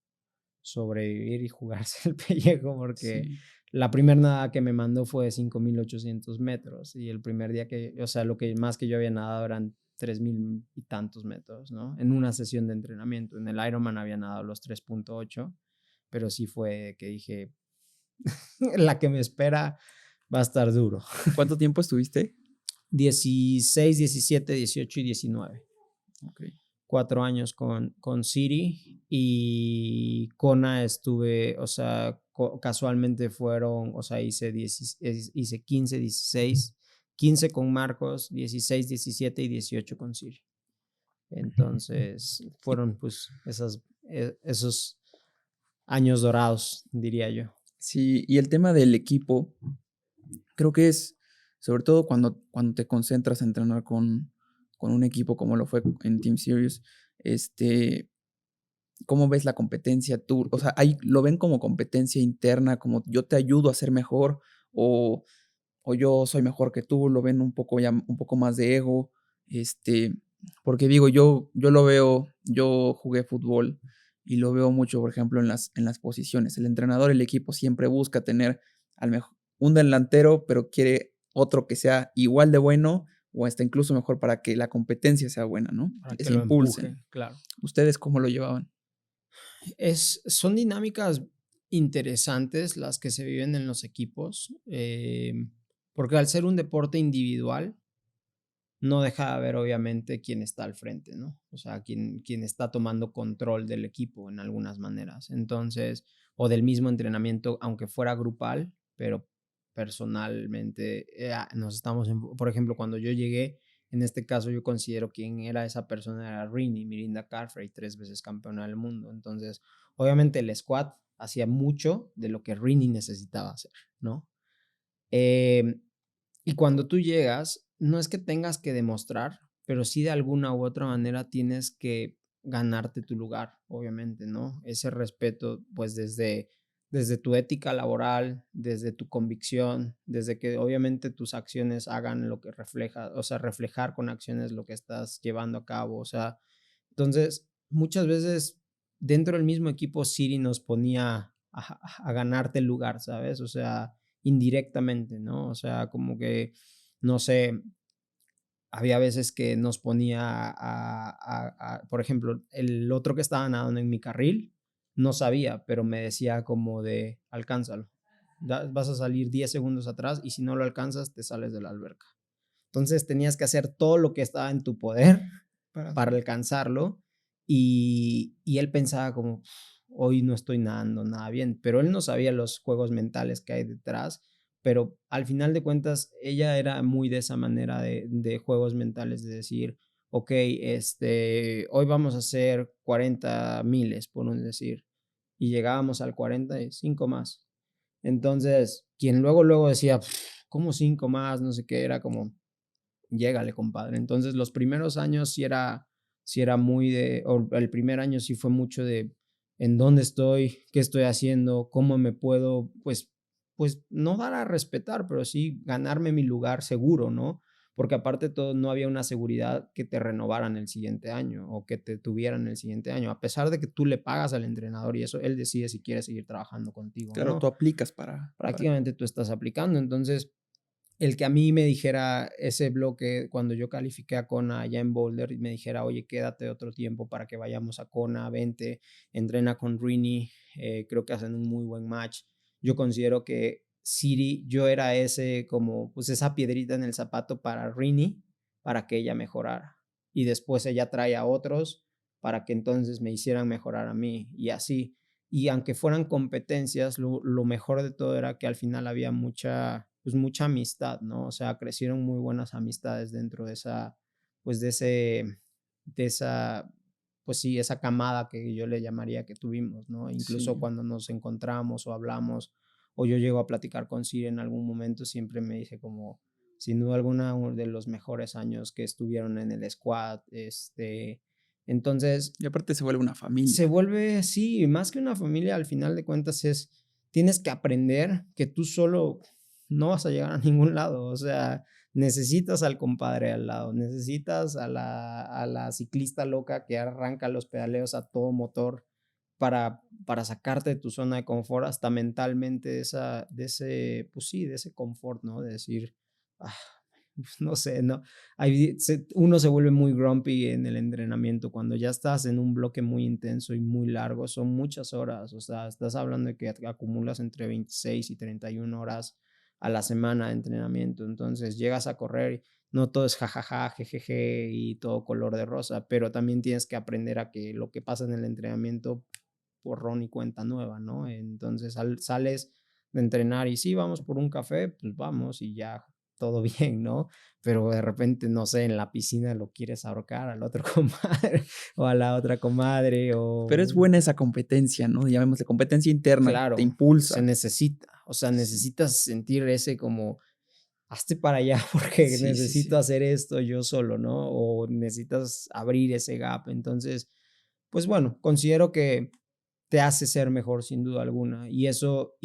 sobrevivir y jugarse el pellejo porque Sí. la primera nada que me mandó fue de 5,800 metros y el primer día o sea, lo que más que yo había nadado eran 3,000 y tantos metros, ¿no? En una sesión de entrenamiento. En el Ironman había nadado los 3,8, pero sí fue que dije, la que me espera va a estar duro. ¿Cuánto tiempo estuviste? 16, 17, 18 y 19. Okay. 4 años con Siri y Kona estuve, o sea, casualmente fueron, o sea, hice 15, 16, 15 con Marcos, 16, 17 y 18 con Siri. Entonces, fueron pues esos años dorados, diría yo. Sí, y el tema del equipo, creo que es, sobre todo cuando te concentras a entrenar con un equipo como lo fue en Team Series, ¿cómo ves la competencia tú? O sea, ahí lo ven como competencia interna, como yo te ayudo a ser mejor, o, o yo soy mejor que tú, lo ven un poco ya, un poco más de ego, porque digo, yo lo veo, yo jugué fútbol y lo veo mucho, por ejemplo, en las posiciones. El entrenador, el equipo siempre busca tener al mejor, un delantero, pero quiere otro que sea igual de bueno o hasta incluso mejor para que la competencia sea buena, ¿no? Para que Se lo impulsen. empujen, claro. ¿Ustedes cómo lo llevaban? Son dinámicas interesantes las que se viven en los equipos, porque al ser un deporte individual, no deja de haber obviamente quien está al frente, ¿no? O sea, quien está tomando control del equipo en algunas maneras. Entonces, o del mismo entrenamiento, aunque fuera grupal, pero personalmente por ejemplo, cuando yo llegué, en este caso yo considero quién era esa persona era Rini, Mirinda Carfrey, 3 veces campeona del mundo. Entonces, obviamente el squad hacía mucho de lo que Rini necesitaba hacer, ¿no? Eh, y cuando tú llegas, no es que tengas que demostrar, pero sí de alguna u otra manera tienes que ganarte tu lugar, obviamente, ¿no? Ese respeto, pues desde tu ética laboral, desde tu convicción, desde que obviamente tus acciones hagan lo que refleja, o sea, reflejar con acciones lo que estás llevando a cabo, o sea, entonces muchas veces dentro del mismo equipo Siri nos ponía a ganarte el lugar, ¿sabes? O sea, indirectamente, ¿no? O sea, como que, no sé, había veces que nos ponía por ejemplo, el otro que estaba nadando en mi carril, no sabía, pero me decía como de, alcánzalo, vas a salir 10 segundos atrás y si no lo alcanzas, te sales de la alberca. Entonces tenías que hacer todo lo que estaba en tu poder para alcanzarlo y él pensaba como, hoy no estoy nadando nada bien, pero él no sabía los juegos mentales que hay detrás, pero al final de cuentas ella era muy de esa manera de juegos mentales, de decir, ok, hoy vamos a hacer 40 miles, por un decir, y llegábamos al 45 más. Entonces, quien luego decía, ¿cómo 5 más? No sé qué, era como, llégale, compadre. Entonces, los primeros años sí era muy o el primer año sí fue mucho de en dónde estoy, qué estoy haciendo, cómo me puedo, pues no dar a respetar, pero sí ganarme mi lugar seguro, ¿no? Porque aparte de todo, no había una seguridad que te renovaran el siguiente año o que te tuvieran el siguiente año, a pesar de que tú le pagas al entrenador y eso, él decide si quiere seguir trabajando contigo o Claro, no. tú aplicas para Prácticamente tú estás aplicando, entonces el que a mí me dijera ese bloque cuando yo califiqué a Kona allá en Boulder y me dijera, oye, quédate otro tiempo para que vayamos a Kona, vente, entrena con Rini, creo que hacen un muy buen match. Yo considero que Siri, yo era ese como, pues esa piedrita en el zapato para Rini, para que ella mejorara. Y después ella trae a otros para que entonces me hicieran mejorar a mí y así. Y aunque fueran competencias, lo mejor de todo era que al final había mucha amistad, ¿no? O sea, crecieron muy buenas amistades dentro de esa, pues de esa, pues sí, esa camada que yo le llamaría que tuvimos, ¿no? Incluso sí. cuando nos encontramos o hablamos, o yo llego a platicar con Siri en algún momento, siempre me dice como, sin duda alguna, uno de los mejores años que estuvieron en el squad, entonces Y aparte se vuelve una se familia. vuelve, sí, más que una familia, al final de cuentas tienes que aprender que tú solo no vas a llegar a ningún lado, o sea, necesitas al compadre al lado, necesitas a la ciclista loca que arranca los pedaleos a todo motor para sacarte de tu zona de confort, hasta mentalmente pues sí, de ese confort, ¿no? De decir, ah, no sé, no, uno se vuelve muy grumpy en el entrenamiento cuando ya estás en un bloque muy intenso y muy largo, son muchas horas, o sea, estás hablando de que acumulas entre 26 y 31 horas a la semana de entrenamiento, entonces llegas a correr, y no todo es jajaja, jejeje y todo color de rosa, pero también tienes que aprender a que lo que pasa en el entrenamiento borrón y cuenta nueva, ¿no? Entonces sales de entrenar y sí, vamos por un café, pues vamos y ya todo bien, ¿no? Pero de repente, no sé, en la piscina lo quieres ahorcar al otro comadre o a la otra comadre Pero es o buena esa competencia, ¿no? Llamémosle competencia interna, te claro, se impulsa. necesita, o sea, Sí, necesitas sentir ese como hazte para allá porque sí, sí, necesito sí. hacer esto yo solo, ¿no? O necesitas abrir ese gap. Entonces, pues bueno, considero que te hace ser mejor sin duda alguna. Y eso,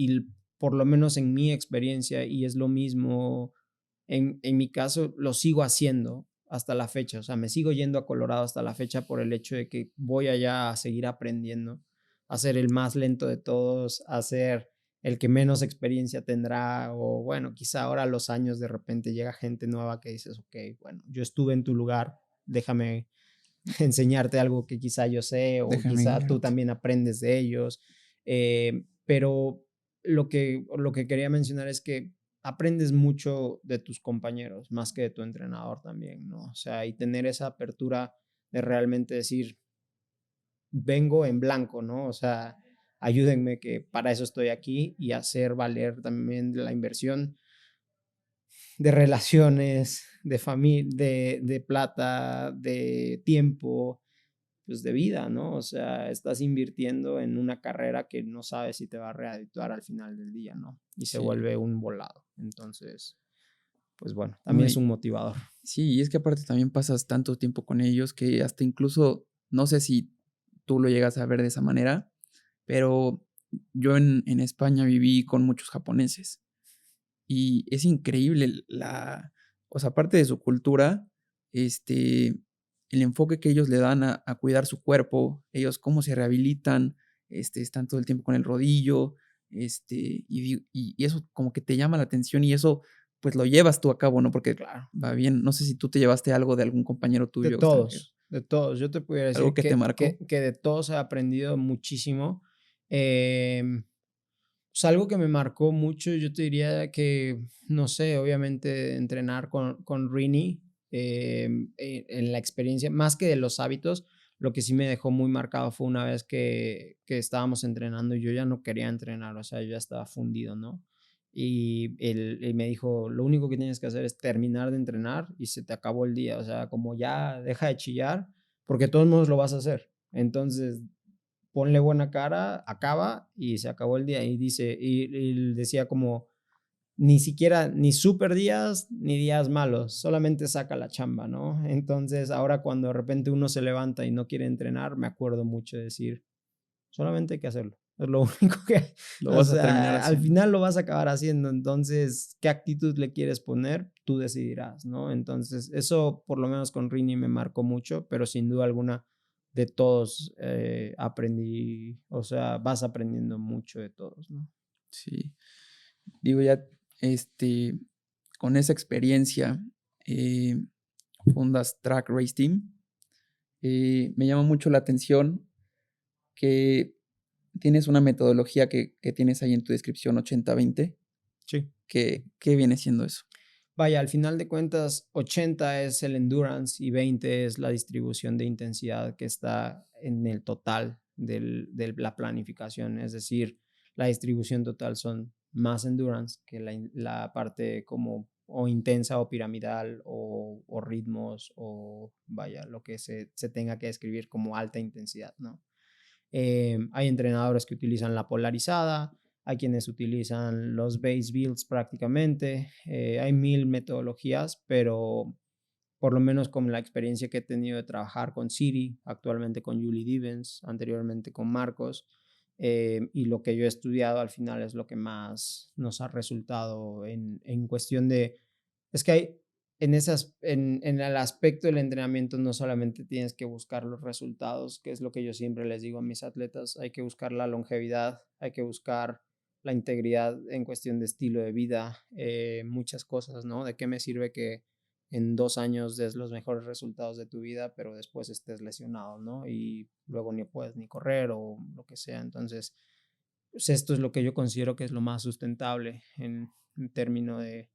por lo menos en mi experiencia, y es lo mismo en mi caso, lo sigo haciendo hasta la fecha. O sea, me sigo yendo a Colorado hasta la fecha por el hecho de que voy allá a seguir aprendiendo, a ser el más lento de todos, a ser el que menos experiencia tendrá, o bueno, quizá ahora a los años de repente llega gente nueva que dices, ok, bueno, yo estuve en tu lugar, déjame enseñarte algo que quizá yo sé o Déjame quizá tú guiarte. también aprendes de ellos. Pero lo que quería mencionar es que aprendes mucho de tus compañeros, más que de tu entrenador también, ¿no? O sea, y tener esa apertura de realmente decir, vengo en blanco, ¿no? O sea, ayúdenme que para eso estoy aquí y hacer valer también la inversión de relaciones, de familia, de plata, de tiempo, pues de vida, ¿no? O sea, estás invirtiendo en una carrera que no sabes si te va a redituar al final del día, ¿no? Y se Sí. vuelve un volado. Entonces, pues bueno, No, también es un motivador. sí, y es que aparte también pasas tanto tiempo con ellos que hasta incluso, no sé si tú lo llegas a ver de esa manera, pero yo en España viví con muchos japoneses y es increíble o sea, aparte de su cultura, el enfoque que ellos le dan a cuidar su cuerpo, ellos cómo se rehabilitan, están todo el tiempo con el rodillo, y eso como que te llama la atención y eso, pues, lo llevas tú a cabo, ¿no? Porque Claro. va bien, no sé si tú te llevaste algo de algún compañero De tuyo extranjero, todos, de todos. Yo te pudiera algo decir que te que, marcó. que de todos he aprendido muchísimo. Pues algo que me marcó mucho, yo te diría que, no sé, obviamente entrenar con Rini en la experiencia, más que de los hábitos, lo que sí me dejó muy marcado fue una vez que estábamos entrenando y yo ya no quería entrenar, o sea, yo ya estaba fundido, ¿no? Y él me dijo, lo único que tienes que hacer es terminar de entrenar y se te acabó el día, o sea, como ya deja de chillar, porque de todos modos lo vas a hacer. Entonces, ponle buena cara, acaba y se acabó el día. Y dice, y decía como, ni siquiera, ni super días, ni días malos, solamente saca la chamba, ¿no? Entonces, ahora cuando de repente uno se levanta y no quiere entrenar, me acuerdo mucho de decir, solamente hay que hacerlo. Es lo único que, Lo o vas a terminar sea, al haciendo. final lo vas a acabar haciendo. Entonces, ¿qué actitud le quieres poner? Tú decidirás, ¿no? Entonces, eso por lo menos con Rini me marcó mucho, pero sin duda alguna de todos aprendí, o sea, vas aprendiendo mucho de todos, ¿no? Sí. Digo, ya, este, con esa experiencia, eh, fundas Track Race Team. Me llama mucho la atención que tienes una metodología que tienes ahí en tu descripción 80-20. Sí. ¿Qué viene siendo eso? Vaya, al final de cuentas, 80 es el endurance y 20 es la distribución de intensidad que está en el total de la planificación. Es decir, la distribución total son más endurance que la parte como o intensa o piramidal o ritmos o vaya, lo que se tenga que describir como alta intensidad, ¿no? Hay entrenadores que utilizan la polarizada, hay quienes utilizan los base builds prácticamente, hay mil metodologías, pero por lo menos con la experiencia que he tenido de trabajar con Siri, actualmente con Julie Divens, anteriormente con Marcos, y lo que yo he estudiado al final es lo que más nos ha resultado en cuestión de, es que hay, en el aspecto del entrenamiento no solamente tienes que buscar los resultados, que es lo que yo siempre les digo a mis atletas, hay que buscar la longevidad, hay que buscar la integridad en cuestión de estilo de vida, muchas cosas, ¿no? ¿De qué me sirve que en 2 años des los mejores resultados de tu vida, pero después estés lesionado, ¿no? Y luego ni puedes ni correr o lo que sea. Entonces, pues esto es lo que yo considero que es lo más sustentable en términos de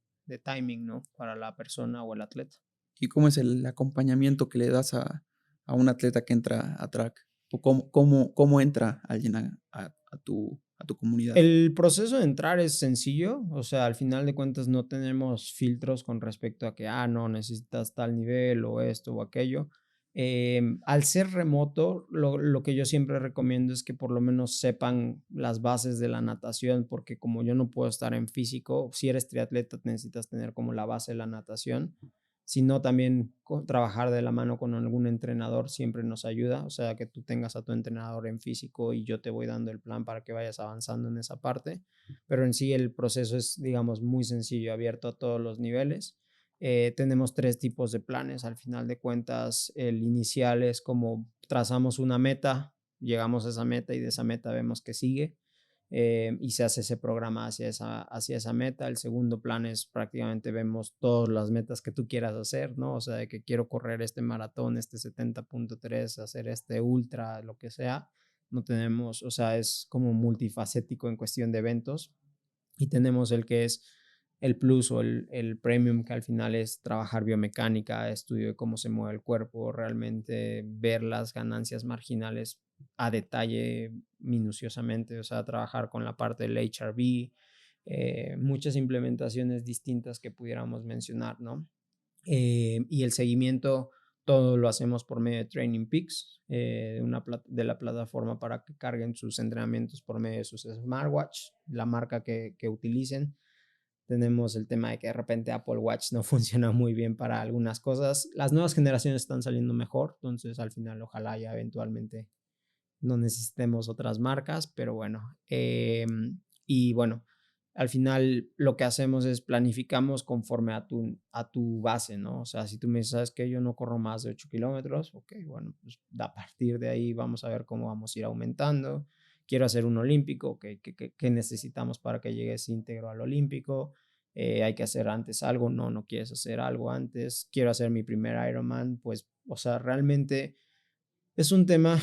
timing, ¿no? Para la persona o el atleta. ¿Y cómo es el acompañamiento que le das a un atleta que entra a track? ¿O cómo entra alguien a tu comunidad? El proceso de entrar es sencillo, o sea, al final de cuentas no tenemos filtros con respecto a que, no, necesitas tal nivel o esto o aquello. Al ser remoto, lo que yo siempre recomiendo es que por lo menos sepan las bases de la natación, porque como yo no puedo estar en físico, si eres triatleta necesitas tener como la base de la natación, sino también trabajar de la mano con algún entrenador siempre nos ayuda, o sea, que tú tengas a tu entrenador en físico y yo te voy dando el plan para que vayas avanzando en esa parte, pero en sí el proceso es, digamos, muy sencillo, abierto a todos los niveles. Tenemos 3 tipos de planes, al final de cuentas, el inicial es como trazamos una meta, llegamos a esa meta y de esa meta vemos que sigue. Y se hace ese programa hacia esa meta. El segundo plan es prácticamente vemos todas las metas que tú quieras hacer, ¿no? O sea, de que quiero correr este maratón, este 70.3, hacer este ultra, lo que sea. No tenemos, o sea, es como multifacético en cuestión de eventos. Y tenemos el que es el plus o el premium, que al final es trabajar biomecánica, estudio de cómo se mueve el cuerpo, realmente ver las ganancias marginales a detalle, minuciosamente, o sea, trabajar con la parte del HRV, muchas implementaciones distintas que pudiéramos mencionar, ¿no? Y el seguimiento, todo lo hacemos por medio de Training Peaks, de la plataforma para que carguen sus entrenamientos por medio de sus smartwatch, la marca que utilicen. Tenemos el tema de que de repente Apple Watch no funciona muy bien para algunas cosas. Las nuevas generaciones están saliendo mejor, entonces al final ojalá ya eventualmente no necesitemos otras marcas, pero bueno. Y bueno, al final lo que hacemos es planificamos conforme a tu base, ¿no? O sea, si tú me dices, ¿sabes qué? Yo no corro más de 8 kilómetros, ok, bueno, pues a partir de ahí vamos a ver cómo vamos a ir aumentando. Quiero hacer un olímpico, ¿qué necesitamos para que llegues íntegro al olímpico? Hay que hacer antes algo, no quieres hacer algo antes. Quiero hacer mi primer Ironman, pues, o sea, realmente es un tema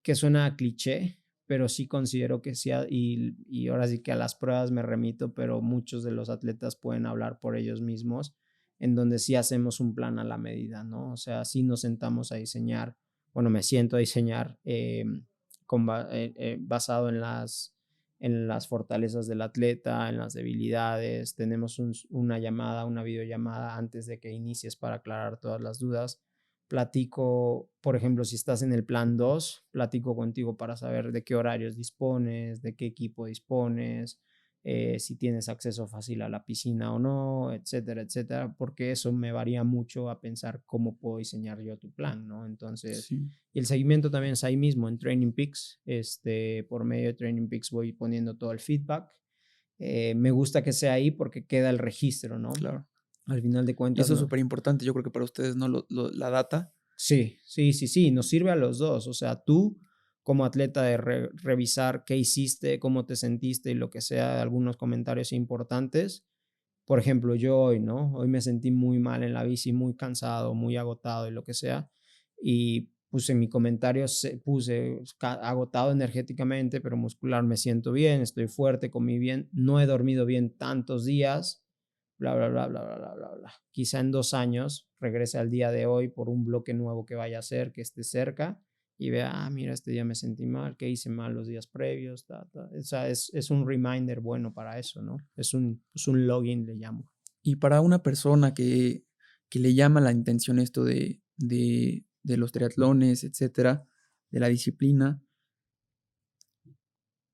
que suena a cliché, pero sí considero que sí, y ahora sí que a las pruebas me remito, pero muchos de los atletas pueden hablar por ellos mismos, en donde sí hacemos un plan a la medida, ¿no? O sea, sí nos sentamos a diseñar, bueno, me siento a diseñar basado en las fortalezas del atleta, en las debilidades. Tenemos una videollamada antes de que inicies para aclarar todas las dudas. Platico, por ejemplo, si estás en el plan 2, platico contigo para saber de qué horarios dispones, de qué equipo dispones, si tienes acceso fácil a la piscina o no, etcétera, etcétera, porque eso me varía mucho a pensar cómo puedo diseñar yo tu plan, ¿no? Entonces, Sí. y el seguimiento también es ahí mismo en Training Peaks, por medio de Training Peaks voy poniendo todo el feedback. Me gusta que sea ahí porque queda el registro, ¿no? Claro. Al final de Y cuentas, eso es no. súper importante, yo creo que para ustedes, ¿no? La data. Sí, nos sirve a los dos. O sea, tú como atleta de revisar qué hiciste, cómo te sentiste y lo que sea, algunos comentarios importantes. Por ejemplo, yo hoy, ¿no? Hoy me sentí muy mal en la bici, muy cansado, muy agotado y lo que sea. Y puse en mi comentario, puse agotado energéticamente, pero muscular me siento bien, estoy fuerte, comí bien, no he dormido bien tantos días, bla, bla, bla, bla, bla, bla, bla, bla. Quizá en 2 años regrese al día de hoy por un bloque nuevo que vaya a hacer, que esté cerca y vea, mira, este día me sentí mal, qué hice mal los días previos, O sea, es un reminder bueno para eso, ¿no? Es un login, le llamo. Y para una persona que le llama la intención esto de los triatlones, etcétera, de la disciplina,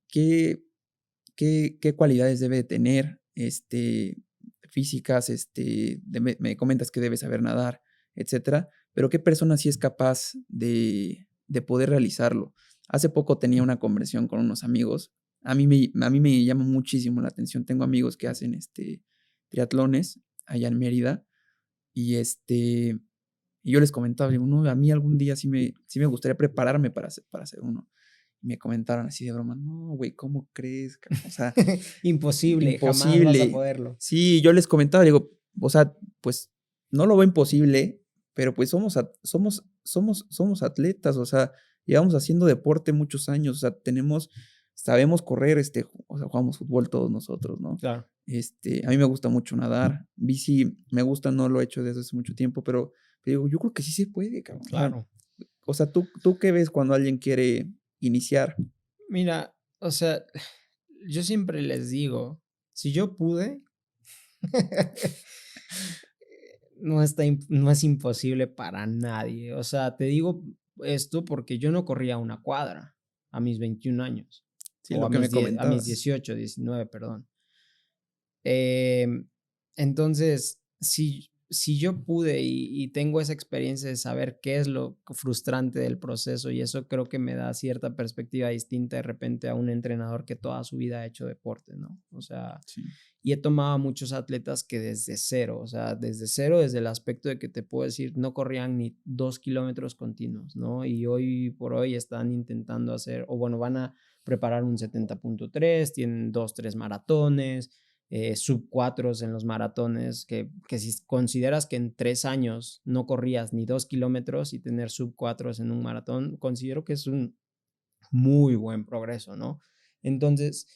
¿qué cualidades debe de tener, físicas? Me comentas que debe saber nadar, etcétera, pero ¿qué persona sí es capaz de poder realizarlo? Hace poco tenía una conversación con unos amigos. A mí me llama muchísimo la atención. Tengo amigos que hacen triatlones allá en Mérida y y yo les comentaba, digo, no, a mí algún día sí me gustaría prepararme para hacer uno. Y me comentaron así de broma, no, güey, ¿cómo crees? O sea, Imposible, jamás vas a imposible. poderlo. Sí, yo les comentaba, digo, o sea, pues no lo veo imposible, pero pues somos atletas, o sea, llevamos haciendo deporte muchos años, o sea, sabemos correr, o sea, jugamos fútbol todos nosotros, ¿no? Claro. A mí me gusta mucho nadar, bici me gusta, no lo he hecho desde hace mucho tiempo, pero digo, yo creo que sí se puede, cabrón. Claro. O sea, ¿tú qué ves cuando alguien quiere iniciar? Mira, o sea, yo siempre les digo, si yo pude, no es imposible para nadie. O sea, te digo esto porque yo no corría una cuadra a mis 21 años, Sí, o lo que me a mis comentabas. 18, 19, perdón. Em, entonces, si yo pude y tengo esa experiencia de saber qué es lo frustrante del proceso, y eso creo que me da cierta perspectiva distinta de repente a un entrenador que toda su vida ha hecho deporte, ¿no? O sea, Sí, y he tomado a muchos atletas que desde cero, o sea, desde cero, desde el aspecto de que te puedo decir, no corrían ni 2 kilómetros continuos, ¿no? Y hoy por hoy están intentando hacer, o bueno, van a preparar un 70.3, tienen 2, 3 maratones, sub 4 en los maratones, que si consideras que en 3 años no corrías ni 2 kilómetros y tener sub 4 en un maratón, considero que es un muy buen progreso, ¿no? Entonces,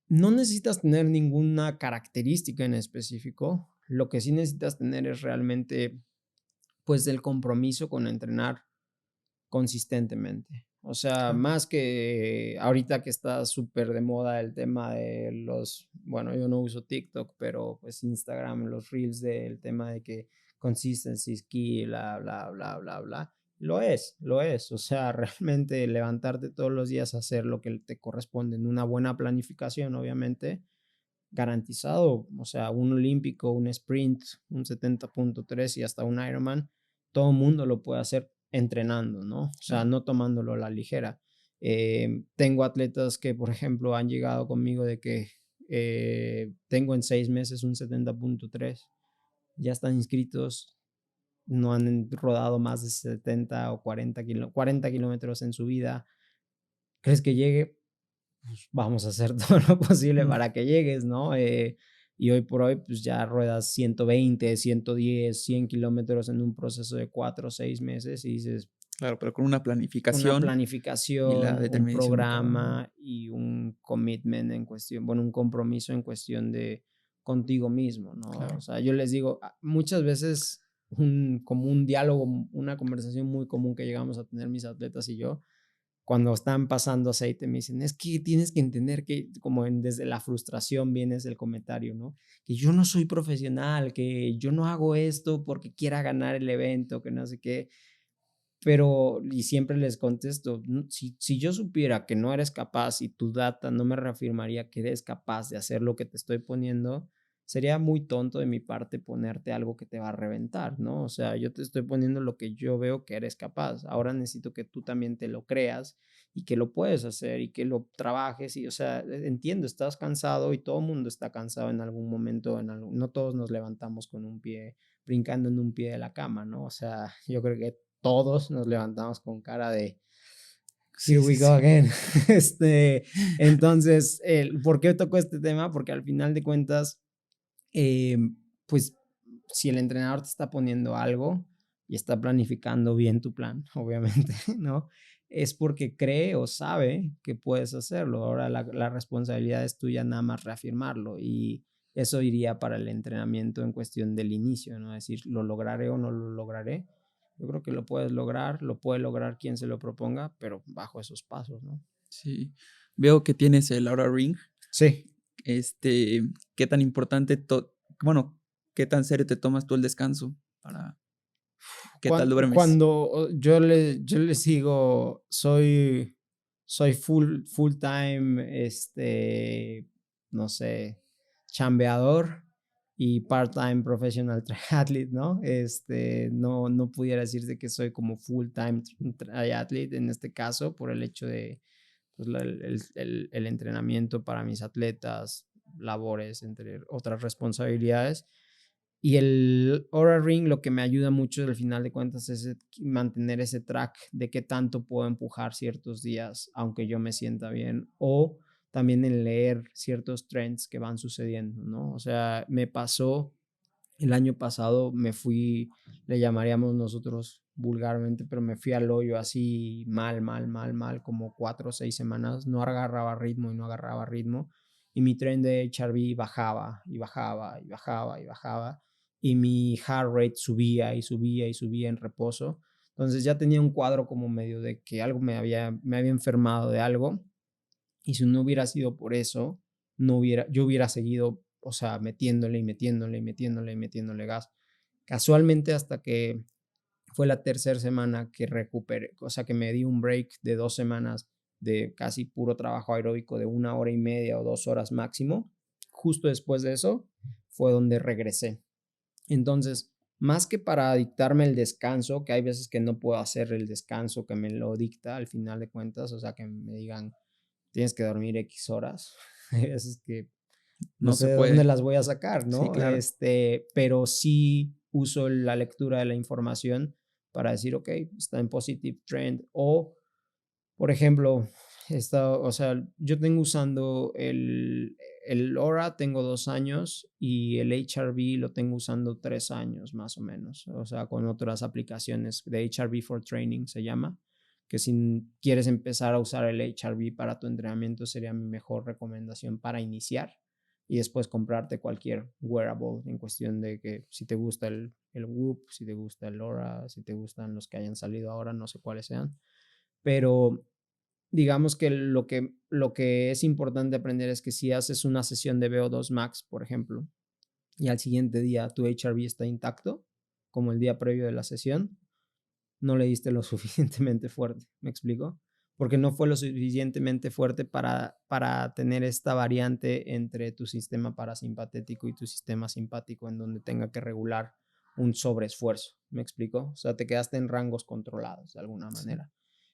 no necesitas tener ninguna característica en específico. Lo que sí necesitas tener es realmente, pues, el compromiso con entrenar consistentemente. O sea, claro. más que ahorita que está súper de moda el tema de los, bueno, yo no uso TikTok, pero pues Instagram, los reels del tema de que consistency is key, bla, bla, bla, bla, bla. Lo es. O sea, realmente levantarte todos los días a hacer lo que te corresponde en una buena planificación, obviamente, garantizado. O sea, un olímpico, un sprint, un 70.3 y hasta un Ironman, todo el mundo lo puede hacer entrenando, ¿no? O sea, Claro. no tomándolo a la ligera. Tengo atletas que, por ejemplo, han llegado conmigo de que tengo en 6 meses un 70.3, ya están inscritos, no han rodado más de 70 o 40 kilómetros en su vida. ¿Crees que llegue? Pues vamos a hacer todo lo posible Mm, para que llegues, ¿no? Y hoy por hoy, pues ya ruedas 120, 110, 100 kilómetros en un proceso de 4 o 6 meses y dices, claro, pero con una una planificación y la planificación, un determinación de trabajo. programa y un commitment en cuestión, bueno, un compromiso en cuestión de contigo mismo, ¿no? O Claro. sea, yo les digo, muchas veces como un diálogo, una conversación muy común que llegamos a tener mis atletas y yo, cuando están pasando aceite, me dicen, es que tienes que entender que desde la frustración viene el comentario, ¿no? Que yo no soy profesional, que yo no hago esto porque quiera ganar el evento, que no sé qué, pero, y siempre les contesto, si yo supiera que no eres capaz y tu data no me reafirmaría que eres capaz de hacer lo que te estoy poniendo, sería muy tonto de mi parte ponerte algo que te va a reventar, ¿no? O sea, yo te estoy poniendo lo que yo veo que eres capaz. Ahora necesito que tú también te lo creas y que lo puedes hacer y que lo trabajes. Y, o sea, entiendo, estás cansado y todo el mundo está cansado en algún momento. No todos nos levantamos con un pie, brincando en un pie de la cama, ¿no? O sea, yo creo que todos nos levantamos con cara de here Sí, sí, we go sí. again. Entonces, ¿por qué toco este tema? Porque al final de cuentas, eh, pues si el entrenador te está poniendo algo y está planificando bien tu plan, obviamente, ¿no? Es porque cree o sabe que puedes hacerlo. Ahora la responsabilidad es tuya nada más reafirmarlo y eso iría para el entrenamiento en cuestión del inicio, ¿no? Es decir, ¿lo lograré o no lo lograré? Yo creo que lo puedes lograr, lo puede lograr quien se lo proponga, pero bajo esos pasos, ¿no? Sí. Veo que tienes el Oura Ring. Sí. Este, ¿qué tan importante bueno, qué tan serio te tomas tú el descanso para qué tal duermes? Cuando yo les digo, soy full time, no sé, chambeador y part-time professional triathlete, ¿no? No pudiera decirse que soy como full time triathlete en este caso por el hecho de pues, el entrenamiento para mis atletas, labores, entre otras responsabilidades. Y el Oura Ring lo que me ayuda mucho al final de cuentas es mantener ese track de qué tanto puedo empujar ciertos días, aunque yo me sienta bien, o también en leer ciertos trends que van sucediendo, ¿no? O sea, me pasó el año pasado, me fui, le llamaríamos nosotros vulgarmente, pero me fui al hoyo así mal, como 4 o 6 semanas, no agarraba ritmo y no agarraba ritmo, y mi tren de HRV bajaba y bajaba y bajaba y bajaba y mi heart rate subía y subía y subía en reposo. Entonces ya tenía un cuadro como medio de que algo me había enfermado de algo, y si no hubiera sido por eso, yo hubiera seguido, o sea, metiéndole y metiéndole y metiéndole y metiéndole gas. Casualmente hasta que fue la tercera semana que recuperé, o sea, que me di un break de 2 semanas de casi puro trabajo aeróbico de 1 hora y media o 2 horas máximo. Justo después de eso fue donde regresé. Entonces, más que para dictarme el descanso, que hay veces que no puedo hacer el descanso que me lo dicta al final de cuentas, o sea, que me digan, tienes que dormir X horas, hay veces que no No sé se de dónde puede. las voy a sacar, Sí, ¿no? claro. Pero sí uso la lectura de la información para decir, ok, está en positive trend. O, por ejemplo, o sea, yo tengo usando el Aura, tengo 2 años y el HRV lo tengo usando 3 años más o menos. O sea, con otras aplicaciones de HRV for Training se llama, que si quieres empezar a usar el HRV para tu entrenamiento sería mi mejor recomendación para iniciar y después comprarte cualquier wearable en cuestión de que si te gusta el Whoop, si te gusta el Aura, si te gustan los que hayan salido ahora, no sé cuáles sean, pero digamos que lo que es importante aprender es que si haces una sesión de VO2 max, por ejemplo, y al siguiente día tu HRV está intacto, como el día previo de la sesión, no le diste lo suficientemente fuerte, ¿me explico? Porque no fue lo suficientemente fuerte para tener esta variante entre tu sistema parasimpatético y tu sistema simpático en donde tenga que regular un sobreesfuerzo, ¿me explico? O sea, te quedaste en rangos controlados de alguna Sí. manera.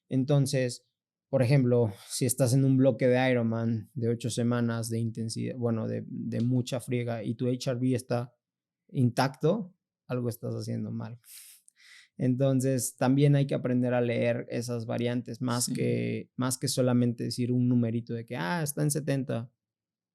Entonces, por ejemplo, si estás en un bloque de Ironman de 8 semanas de intensidad, bueno, de mucha friega y tu HRV está intacto, algo estás haciendo mal. Entonces, también hay que aprender a leer esas variantes, más Sí. que, más que solamente decir un numerito de que, está en 70.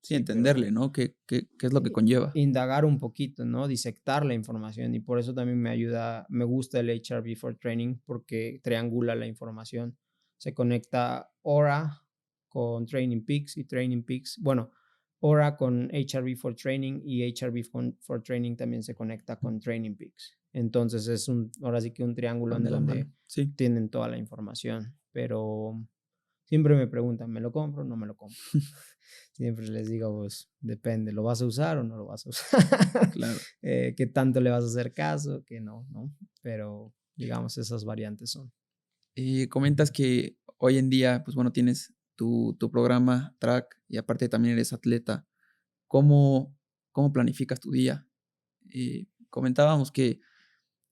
Sí, Sí, entenderle, pero ¿no? ¿Qué es lo que conlleva? indagar un poquito, ¿no? Disectar la información y por eso también me gusta el HRV for Training porque triangula la información. Se conecta Aura con Training Peaks y Training Peaks, bueno, Aura con HRV for Training y HRV for Training también se conecta con Training Peaks. Entonces ahora sí que un triángulo Van en de la donde mano. Sí. tienen toda la información, pero siempre me preguntan, ¿me lo compro o no me lo compro? Siempre les digo, pues depende, ¿lo vas a usar o no lo vas a usar? Claro. ¿Qué tanto le vas a hacer caso? Que no, ¿no? Pero digamos, esas variantes son. Comentas que hoy en día, pues bueno, tienes tu programa track y aparte también eres atleta. ¿Cómo, cómo planificas tu día? Comentábamos que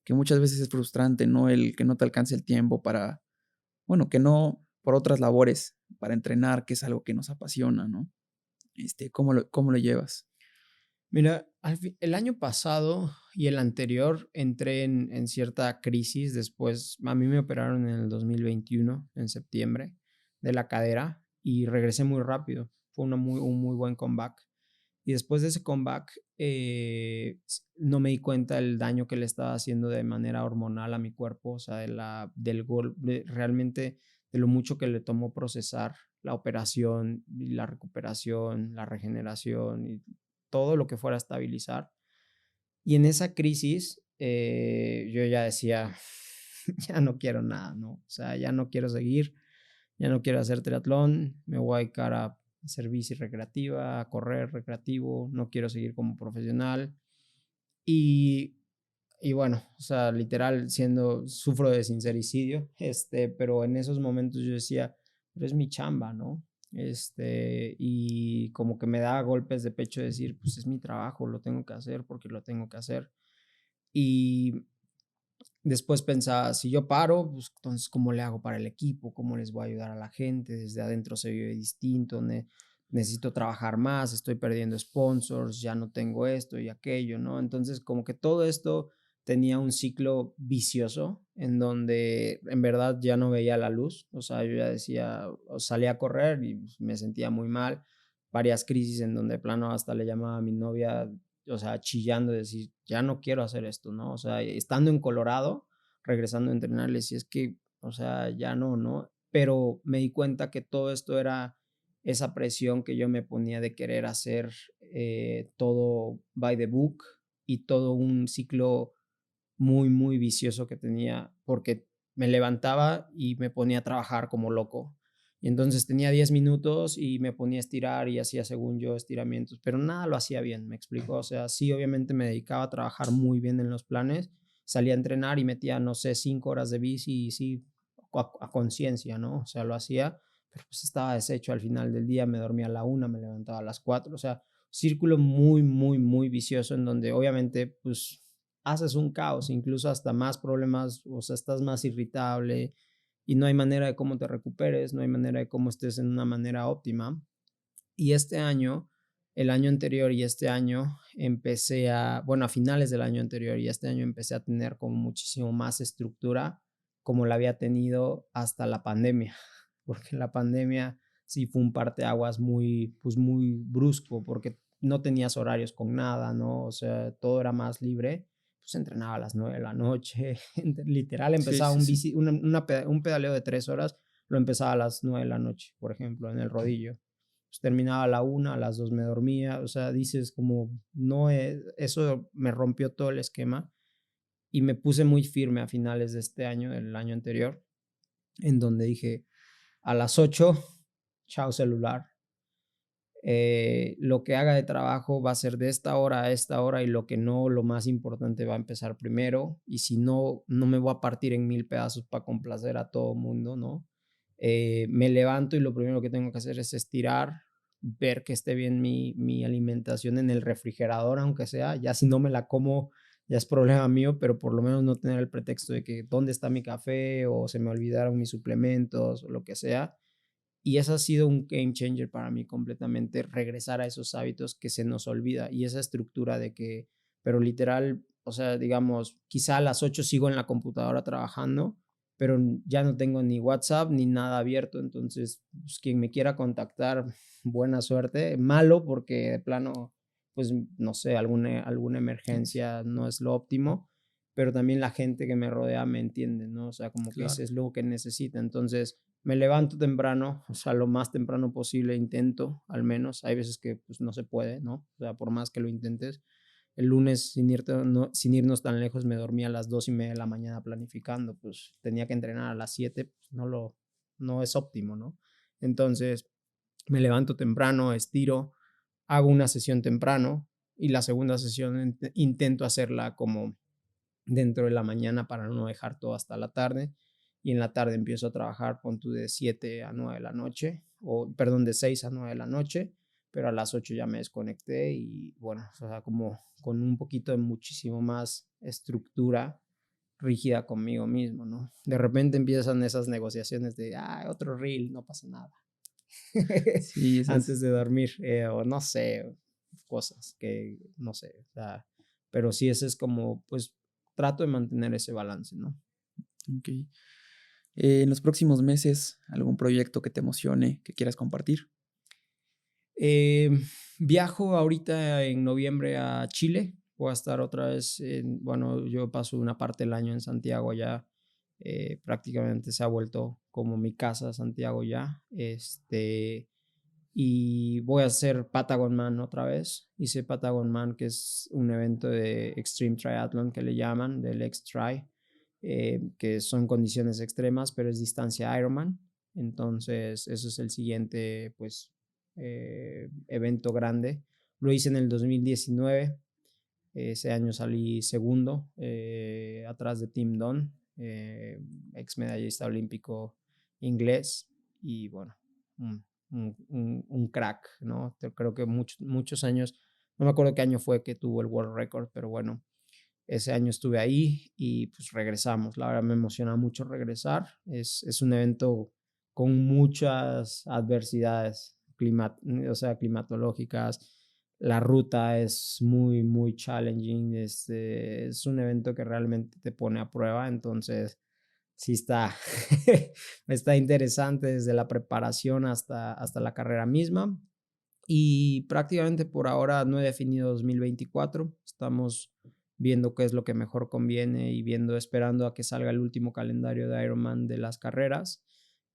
muchas veces es frustrante, ¿no? El que no te alcance el tiempo para, bueno, que no por otras labores, para entrenar, que es algo que nos apasiona, ¿no? ¿Cómo lo llevas? Mira, el año pasado y el anterior entré en cierta crisis. Después, a mí me operaron en el 2021, en septiembre, de la cadera y regresé muy rápido. Fue un muy buen comeback. Y después de ese comeback, no me di cuenta del daño que le estaba haciendo de manera hormonal a mi cuerpo, o sea, del golpe, realmente de lo mucho que le tomó procesar la operación y la recuperación, la regeneración y todo lo que fuera a estabilizar. Y en esa crisis, yo ya decía, ya no quiero nada, ¿no? O sea, ya no quiero seguir, ya no quiero hacer triatlón, me voy a dedicar a hacer bici recreativa, a correr recreativo, no quiero seguir como profesional. Y, y bueno, o sea, literal, sufro de sincericidio, pero en esos momentos yo decía, pero es mi chamba, ¿no? Y como que me da golpes de pecho decir, pues es mi trabajo, lo tengo que hacer porque lo tengo que hacer. Y después pensaba, si yo paro, pues entonces, ¿cómo le hago para el equipo? ¿Cómo les voy a ayudar a la gente? Desde adentro se vive distinto, necesito trabajar más, estoy perdiendo sponsors, ya no tengo esto y aquello, ¿no? Entonces, como que todo esto tenía un ciclo vicioso en donde en verdad ya no veía la luz, o sea, yo ya decía, o salía a correr y pues, me sentía muy mal, varias crisis en donde de plano hasta le llamaba a mi novia, o sea, chillando, decir, ya no quiero hacer esto, ¿no? O sea, estando en Colorado, regresando a entrenar, le decía, es que, o sea, ya no, ¿no? Pero me di cuenta que todo esto era esa presión que yo me ponía de querer hacer todo by the book y todo un ciclo muy, muy vicioso que tenía, porque me levantaba y me ponía a trabajar como loco. Y entonces tenía 10 minutos y me ponía a estirar y hacía según yo estiramientos, pero nada lo hacía bien, ¿me explico? O sea, sí, obviamente me dedicaba a trabajar muy bien en los planes, salía a entrenar y metía, no sé, 5 horas de bici y sí, a conciencia, ¿no? O sea, lo hacía, pero pues estaba deshecho al final del día, me dormía a la 1, me levantaba a las 4, o sea, círculo muy, muy, muy vicioso en donde obviamente pues haces un caos, incluso hasta más problemas, o sea, estás más irritable y no hay manera de cómo te recuperes, no hay manera de cómo estés en una manera óptima. Y este año, el año anterior y este año bueno, a finales del año anterior y este año empecé a tener como muchísimo más estructura como la había tenido hasta la pandemia, porque la pandemia sí fue un parteaguas muy, pues muy brusco, porque no tenías horarios con nada, ¿no? O sea, todo era más libre, pues entrenaba a las 9 de la noche, literal Sí, empezaba sí, sí. un pedaleo de 3 horas, lo empezaba a las 9 de la noche, por ejemplo, en el rodillo. Pues terminaba a la 1, a las 2 me dormía, o sea, dices como, no es, eso me rompió todo el esquema y me puse muy firme a finales de este año, del año anterior, en donde dije, a las 8, chao celular, lo que haga de trabajo va a ser de esta hora a esta hora y lo que no, lo más importante va a empezar primero y si no, no me voy a partir en 1000 pedazos para complacer a todo mundo, ¿no? Me levanto y lo primero que tengo que hacer es estirar, ver que esté bien mi alimentación en el refrigerador, aunque sea, ya si no me la como, ya es problema mío, pero por lo menos no tener el pretexto de que dónde está mi café o se me olvidaron mis suplementos o lo que sea. Y eso ha sido un game changer para mí completamente, regresar a esos hábitos que se nos olvida y esa estructura de que, pero literal, o sea, digamos, quizá a las 8 sigo en la computadora trabajando, pero ya no tengo ni WhatsApp ni nada abierto, entonces, pues, quien me quiera contactar, buena suerte, malo porque de plano, pues, no sé, alguna emergencia no es lo óptimo, pero también la gente que me rodea me entiende, ¿no? O sea, como que ese Claro. es lo que necesita, entonces me levanto temprano, o sea, lo más temprano posible intento, al menos. Hay veces que pues no se puede, ¿no? O sea, por más que lo intentes. El lunes, sin irnos tan lejos, me dormí a las 2:30 de la mañana planificando, pues tenía que entrenar a las 7, pues no es óptimo, ¿no? Entonces, me levanto temprano, estiro, hago una sesión temprano y la segunda sesión intento hacerla como dentro de la mañana para no dejar todo hasta la tarde. Y en la tarde empiezo a trabajar, pon tú de 7 a 9 de la noche, o perdón, de 6 a 9 de la noche, pero a las 8 ya me desconecté y bueno, o sea, como con un poquito de muchísimo más estructura rígida conmigo mismo, ¿no? De repente empiezan esas negociaciones de, otro reel, no pasa nada. Sí, Antes esas. de dormir, o no sé, cosas que no sé, o sea, pero sí, ese es como, pues trato de mantener ese balance, ¿no? Ok. En los próximos meses, ¿algún proyecto que te emocione, que quieras compartir? Eh, Viajo ahorita en noviembre a Chile. Voy a estar otra vez bueno, yo paso una parte del año en Santiago ya. Prácticamente se ha vuelto como mi casa Santiago ya. Y voy a hacer Patagon Man otra vez. Hice Patagon Man, que es un evento de Extreme Triathlon que le llaman, del X-Tri, que son condiciones extremas, pero es distancia Ironman. Entonces, eso es el siguiente, pues, evento grande. Lo hice en el 2019. Ese año salí segundo, atrás de Tim Don, ex medallista olímpico inglés. Y bueno, un crack, ¿no? Creo que muchos años, no me acuerdo qué año fue que tuvo el World Record, pero bueno, ese año estuve ahí y pues regresamos. La verdad me emociona mucho regresar. Es un evento con muchas adversidades o sea, climatológicas. La ruta es muy, muy challenging. Es un evento que realmente te pone a prueba. Entonces, sí está interesante desde la preparación hasta la carrera misma. Y prácticamente por ahora no he definido 2024. Estamos viendo qué es lo que mejor conviene y esperando a que salga el último calendario de Ironman de las carreras.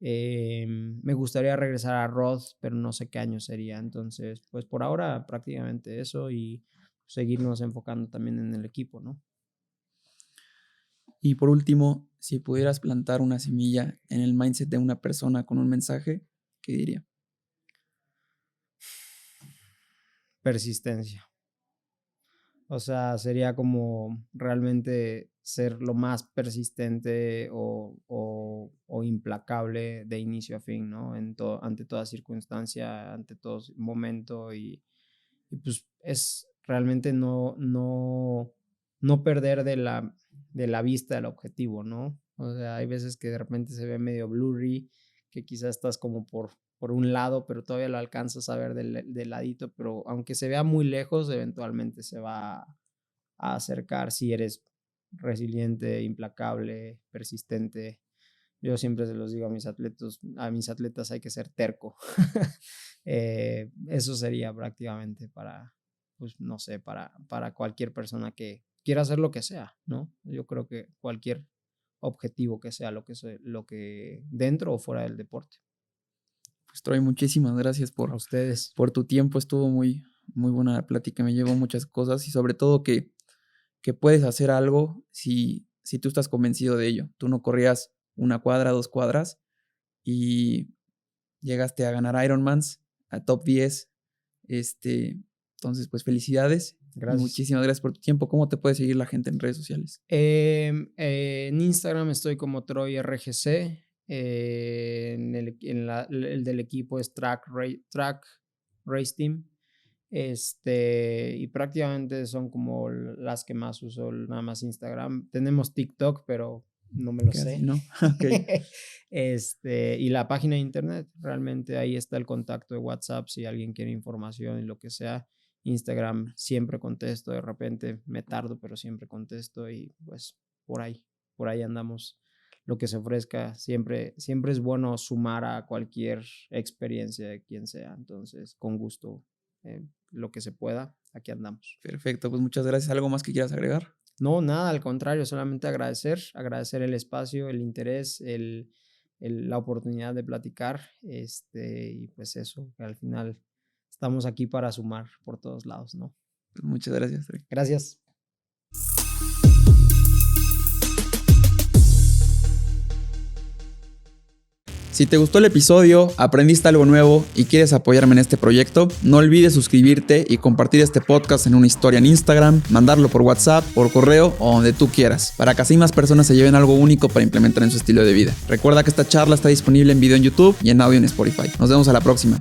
Me gustaría regresar a Roth, pero no sé qué año sería. Entonces, pues por ahora prácticamente eso y seguirnos enfocando también en el equipo, ¿no? Y por último, si pudieras plantar una semilla en el mindset de una persona con un mensaje, ¿qué diría? Persistencia. O sea, sería como realmente ser lo más persistente o implacable de inicio a fin, ¿no? Ante toda circunstancia, ante todo momento y pues es realmente no perder de la vista el objetivo, ¿no? O sea, hay veces que de repente se ve medio blurry, que quizás estás como por un lado, pero todavía lo alcanzas a ver del ladito, pero aunque se vea muy lejos, eventualmente se va a acercar si eres resiliente, implacable, persistente. Yo siempre se los digo a mis atletas hay que ser terco. Eso sería prácticamente pues no sé, para cualquier persona que quiera hacer lo que sea, ¿no? Yo creo que cualquier objetivo que sea lo que dentro o fuera del deporte. Pues Troy, muchísimas gracias A ustedes. por tu tiempo. Estuvo muy, muy buena la plática. Me llevó muchas cosas y sobre todo que puedes hacer algo si tú estás convencido de ello. Tú no corrías 1 cuadra, 2 cuadras y llegaste a ganar Ironmans, a top 10. Entonces, pues felicidades. Gracias. Muchísimas gracias por tu tiempo. ¿Cómo te puede seguir la gente en redes sociales? En Instagram estoy como TroyRGC. El del equipo es Track Race Team. Y prácticamente son como las que más uso, nada más Instagram. Tenemos TikTok, pero no me lo sé. ¿No? Okay. Y la página de internet, realmente ahí está el contacto de WhatsApp si alguien quiere información y lo que sea. Instagram siempre contesto, de repente me tardo, pero siempre contesto y pues por ahí andamos. Lo que se ofrezca, siempre es bueno sumar a cualquier experiencia de quien sea, entonces con gusto. Lo que se pueda, aquí andamos. Perfecto, pues muchas gracias. ¿Algo más que quieras agregar? No, nada, al contrario, solamente agradecer el espacio, el interés, la oportunidad de platicar, y pues eso, que al final estamos aquí para sumar por todos lados, ¿no? Pues muchas gracias. Gracias. Si te gustó el episodio, aprendiste algo nuevo y quieres apoyarme en este proyecto, no olvides suscribirte y compartir este podcast en una historia en Instagram, mandarlo por WhatsApp, por correo o donde tú quieras, para que así más personas se lleven algo único para implementar en su estilo de vida. Recuerda que esta charla está disponible en video en YouTube y en audio en Spotify. Nos vemos a la próxima.